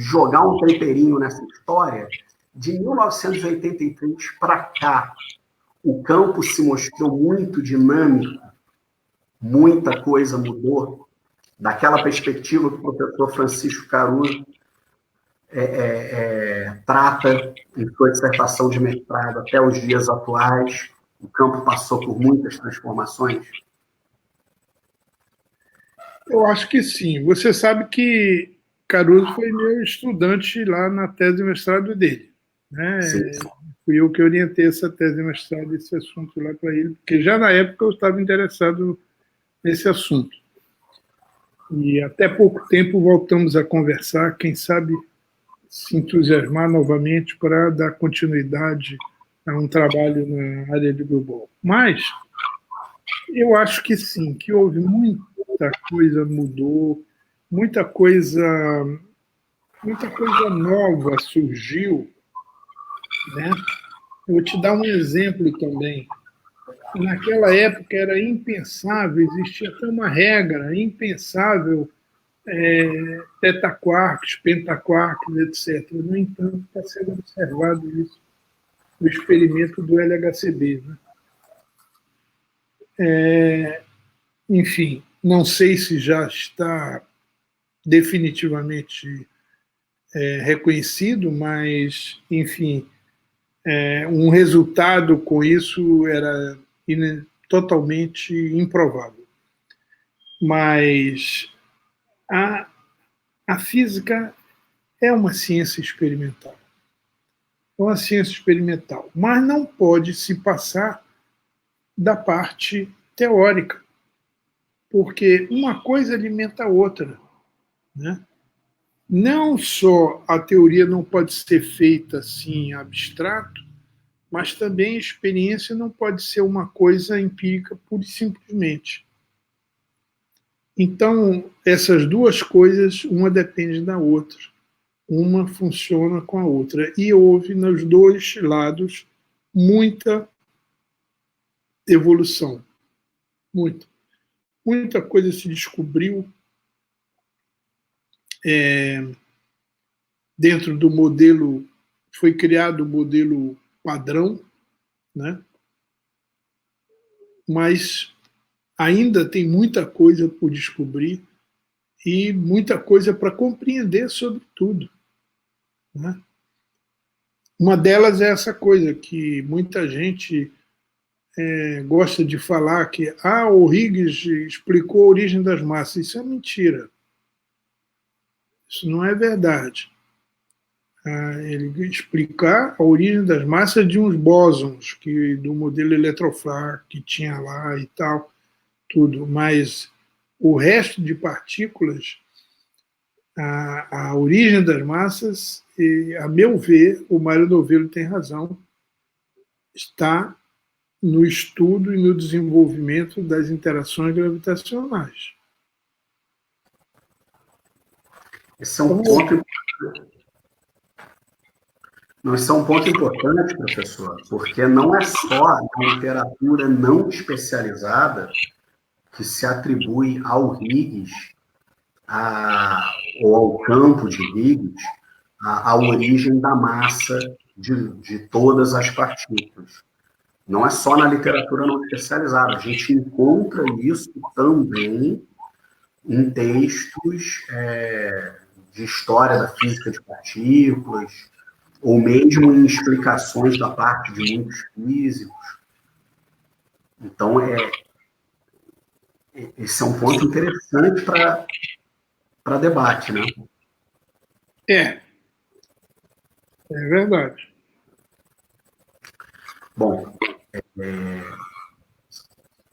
C: jogar um temperinho nessa história, de 1983 para cá, o campo se mostrou muito dinâmico, muita coisa mudou, daquela perspectiva que o professor Francisco Caruso trata em sua dissertação de mestrado até os dias atuais. O campo passou por muitas transformações.
D: Eu acho que sim. Você sabe que Caruso foi meu estudante lá na tese de mestrado dele, né?
C: Sim.
D: Fui eu que orientei essa tese de mestrado, esse assunto lá para ele, porque já na época eu estava interessado nesse assunto. E até pouco tempo voltamos a conversar, quem sabe se entusiasmar novamente para dar continuidade a um trabalho na área de global. Mas eu acho que sim, que houve muita coisa mudou, muita coisa nova surgiu, né? Eu vou te dar um exemplo também. Naquela época era impensável, existia até uma regra, impensável, tetaquarks, pentaquarks, etc. No entanto, está sendo observado isso no experimento do LHCb, né? Enfim, não sei se já está definitivamente reconhecido, mas, enfim, um resultado com isso era totalmente improvável. Mas a física é uma ciência experimental. É uma ciência experimental, mas não pode se passar da parte teórica, porque uma coisa alimenta a outra, né? Não só a teoria não pode ser feita assim abstrato, mas também a experiência não pode ser uma coisa empírica pura e simplesmente. Então, essas duas coisas, uma depende da outra. Uma funciona com a outra. E houve, nos dois lados, muita evolução. Muita coisa se descobriu dentro do modelo, foi criado o modelo padrão, né? Mas ainda tem muita coisa por descobrir e muita coisa para compreender sobre tudo, né? Uma delas é essa coisa que muita gente gosta de falar que o Higgs explicou a origem das massas. Isso é mentira. Isso não é verdade. Ele explicar a origem das massas de uns bósons do modelo Eletroflar que tinha lá e tal, tudo. Mas o resto de partículas, a origem das massas, a meu ver, o Mário Novello tem razão, está no estudo e no desenvolvimento das interações gravitacionais.
C: Esse é um ponto importante. Não, esse é um ponto importante, professor, porque não é só a literatura não especializada que se atribui ao Higgs, ou ao campo de Higgs, a origem da massa de todas as partículas. Não é só na literatura não especializada. A gente encontra isso também em textos de história da física de partículas, ou mesmo em explicações da parte de muitos físicos. Então, esse é um ponto interessante para debate, né?
D: É verdade.
C: Bom,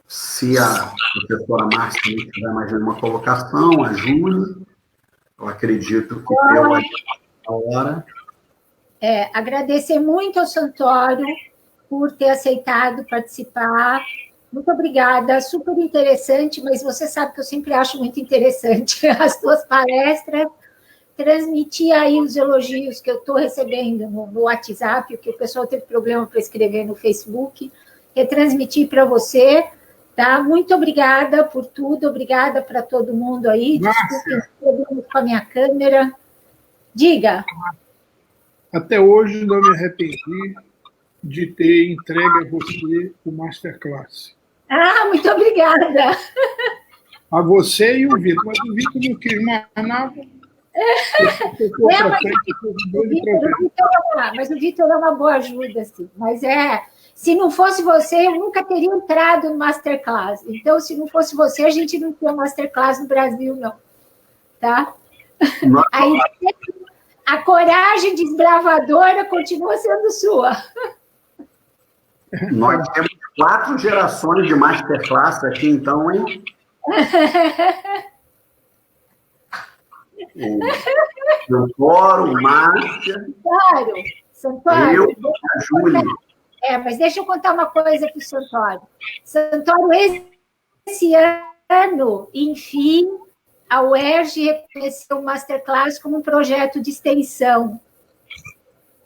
C: se a professora Márcia tiver mais uma colocação, a Júlia, eu acredito que pela hora...
B: agradecer muito ao Santoro por ter aceitado participar. Muito obrigada, super interessante, mas você sabe que eu sempre acho muito interessante as suas palestras. Transmitir aí os elogios que eu estou recebendo no WhatsApp, que o pessoal teve problema para escrever no Facebook, retransmitir para você, tá? Muito obrigada por tudo, obrigada para todo mundo aí. Desculpe problemas com a minha câmera. Diga.
D: Até hoje não me arrependi de ter entregue a você o Masterclass.
B: Muito obrigada.
D: A você e o Vitor, mas o Vitor não quis mais nada.
B: Mas o Vitor é uma boa ajuda, assim. Mas se não fosse você, eu nunca teria entrado no Masterclass. Então, se não fosse você, a gente não tinha Masterclass no Brasil, não. Tá? Aí, a coragem desbravadora continua sendo sua.
C: Nós temos 4 gerações de Masterclass aqui, então, hein? O Santoro, o Márcia,
B: Santoro,
C: eu e a Júlia.
B: Mas deixa eu contar uma coisa para o Santoro. Santoro, esse ano, enfim, a UERJ reconheceu o Masterclass como um projeto de extensão.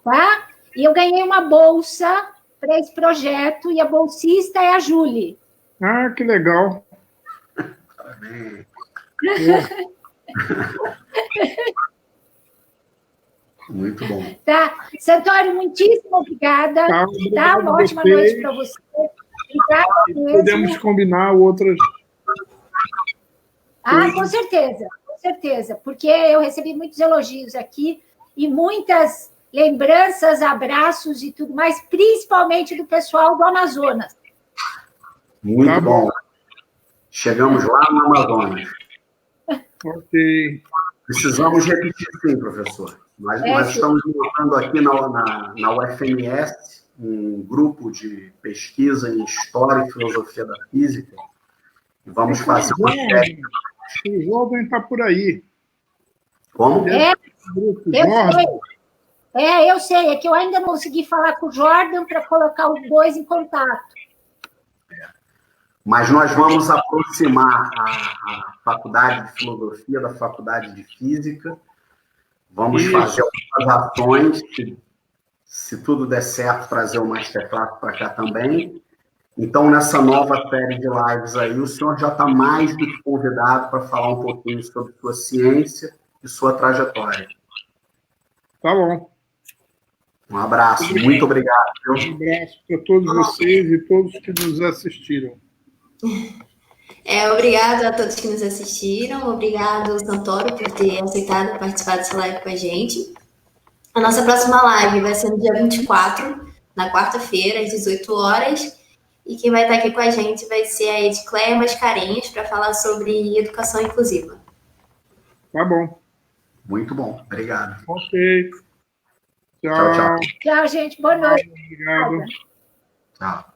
B: Tá? E eu ganhei uma bolsa para esse projeto, e a bolsista é a Júlia.
D: Que legal.
C: Parabéns. Muito bom.
B: Tá. Santoro, muitíssimo obrigada. Tá? Uma ótima noite para você. Obrigada mesmo.
D: Podemos combinar outras.
B: Com certeza, porque eu recebi muitos elogios aqui e muitas lembranças, abraços e tudo mais, principalmente do pessoal do Amazonas.
C: Muito bom. Chegamos lá no Amazonas.
D: Ok.
C: Precisamos repetir, sim, professor. Nós estamos montando aqui na UFMS um grupo de pesquisa em História e Filosofia da Física. E vamos fazer uma série.
D: O jovem está por aí.
C: Como?
B: Eu sei. É que eu ainda não consegui falar com o Jordan para colocar os dois em contato.
C: Mas nós vamos aproximar a Faculdade de Filosofia da Faculdade de Física. Vamos fazer algumas ações, se tudo der certo, trazer o Masterclass para cá também. Então, nessa nova série de lives aí, o senhor já está mais do que convidado para falar um pouquinho sobre sua ciência e sua trajetória.
D: Tá bom.
C: Um abraço, muito obrigado.
D: Um abraço para todos vocês e todos que nos assistiram.
E: Obrigado a todos que nos assistiram. Obrigado, Santoro, por ter aceitado participar dessa live com a gente. A nossa próxima live vai ser no dia 24, na quarta-feira, às 18 horas. E quem vai estar aqui com a gente vai ser a Edcleia Mascarenhas para falar sobre educação inclusiva.
D: Tá bom.
C: Muito bom. Obrigado.
D: Ok.
C: Tchau, tchau.
B: Tchau, gente. Boa noite.
D: Obrigado.
C: Tchau.